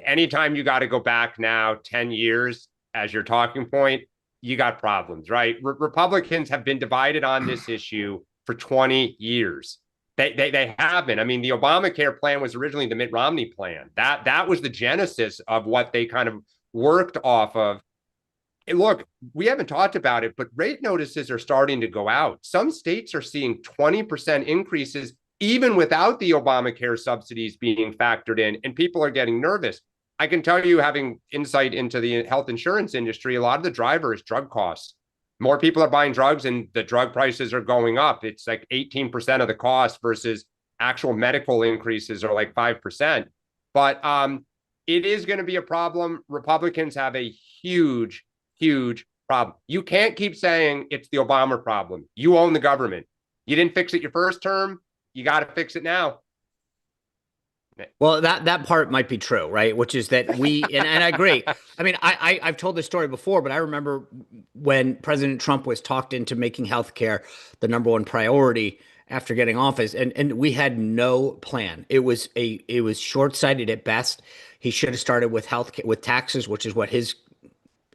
anytime you got to go back now 10 years as your talking point, you got problems, right? Republicans have been divided on this issue for 20 years. They have been. I mean, the Obamacare plan was originally the Mitt Romney plan. That was the genesis of what they kind of worked off of. And look, we haven't talked about it, but rate notices are starting to go out. Some states are seeing 20% increases even without the Obamacare subsidies being factored in, and people are getting nervous. I can tell you, having insight into the health insurance industry, a lot of the driver is drug costs. More people are buying drugs and the drug prices are going up. It's like 18% of the cost versus actual medical increases are like 5%. But it is going to be a problem. Republicans have a huge, huge problem. You can't keep saying it's the Obama problem. You own the government. You didn't fix it your first term. You got to fix it now. Well, that part might be true, right? Which is that and I agree. I mean, I've told this story before, but I remember when President Trump was talked into making healthcare the number one priority after getting office, and we had no plan. It was short-sighted at best. He should have started with with taxes, which is what his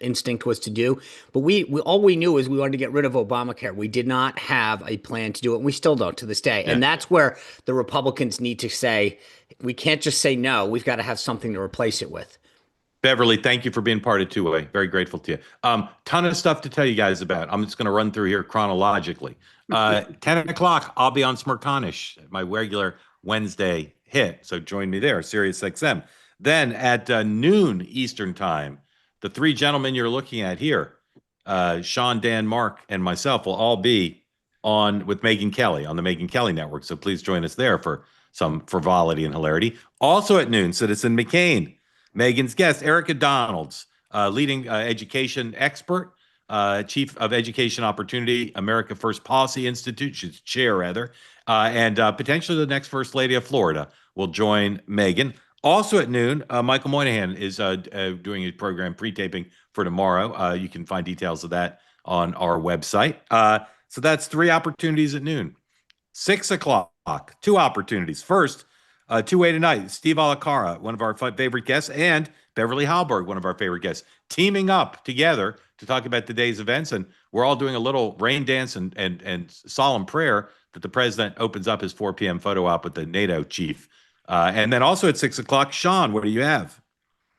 instinct was to do. But we all we knew is we wanted to get rid of Obamacare. We did not have a plan to do it. And we still don't to this day. Yeah. And that's where the Republicans need to say, we can't just say no. We've got to have something to replace it with. Beverly, thank you for being part of Two-Way. Very grateful to you. Ton of stuff to tell you guys about. I'm just going to run through here chronologically. 10 o'clock, I'll be on Smirconish, my regular Wednesday hit. So join me there, Sirius XM. Then at noon Eastern time, the three gentlemen you're looking at here, Sean, Dan, Mark, and myself will all be on with Megyn Kelly on the Megyn Kelly Network. So please join us there for some frivolity and hilarity. Also at noon, Citizen McCain, Megan's guest, Erica Donalds, leading education expert, chief of education opportunity, America First Policy Institute, she's chair rather, and potentially the next First Lady of Florida will join Megan. Also at noon, Michael Moynihan is doing a program pre-taping for tomorrow. You can find details of that on our website. So that's three opportunities at noon. 6 o'clock, two opportunities. First, Two-Way tonight, Steve Alacara, one of our favorite guests, and Beverly Hallberg, one of our favorite guests, teaming up together to talk about today's events. And we're all doing a little rain dance and solemn prayer that the president opens up his 4 p.m. photo op with the NATO chief. And then also at 6 o'clock, Sean, what do you have?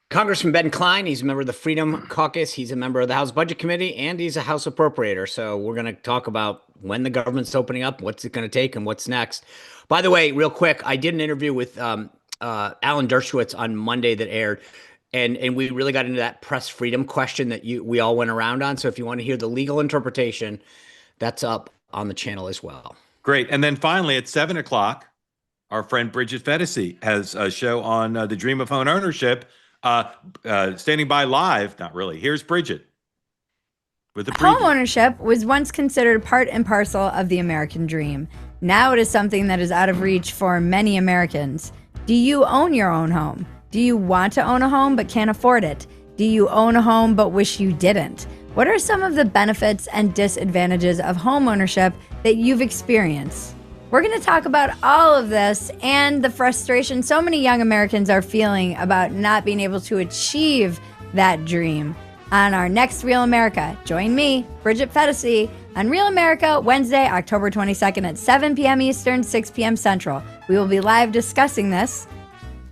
Congressman Ben Cline, he's a member of the Freedom Caucus. He's a member of the House Budget Committee, and he's a House appropriator. So we're going to talk about when the government's opening up, what's it going to take, and what's next. By the way, real quick, I did an interview with Alan Dershowitz on Monday that aired, and we really got into that press freedom question that we all went around on. So if you want to hear the legal interpretation, that's up on the channel as well. Great. And then finally at 7 o'clock, our friend Bridget Fetisi has a show on the dream of home ownership. Standing by live, not really. Here's Bridget with the preview. Home ownership was once considered part and parcel of the American dream. Now it is something that is out of reach for many Americans. Do you own your own home? Do you want to own a home but can't afford it? Do you own a home but wish you didn't? What are some of the benefits and disadvantages of home ownership that you've experienced? We're going to talk about all of this and the frustration so many young Americans are feeling about not being able to achieve that dream on our next Real America. Join me, Bridget Fetisi, on Real America, Wednesday, October 22nd at 7 p.m. Eastern, 6 p.m. Central. We will be live discussing this.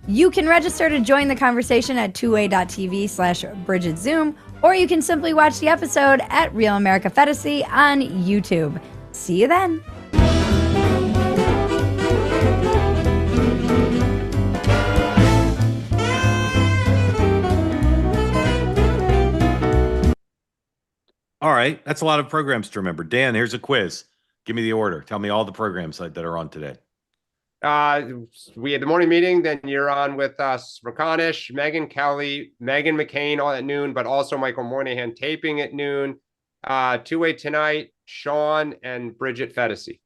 You can register to join the conversation at twoway.tv/BridgetZoom, or you can simply watch the episode at Real America Fetisi on YouTube. See you then. All right. That's a lot of programs to remember. Dan, here's a quiz. Give me the order. Tell me all the programs that are on today. We had the morning meeting, then you're on with us, Rakanish, Megan Kelly, Megan McCain all at noon, but also Michael Moynihan taping at noon. Two-way tonight, Sean and Bridget Fedesi.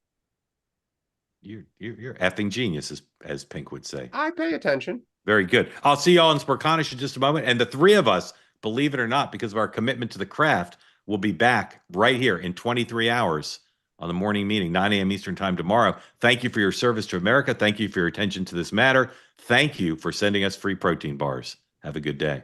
You're effing genius, as Pink would say. I pay attention. Very good. I'll see y'all in Sporkanish in just a moment. And the three of us, believe it or not, because of our commitment to the craft, will be back right here in 23 hours on the morning meeting, 9 a.m. Eastern time tomorrow. Thank you for your service to America. Thank you for your attention to this matter. Thank you for sending us free protein bars. Have a good day.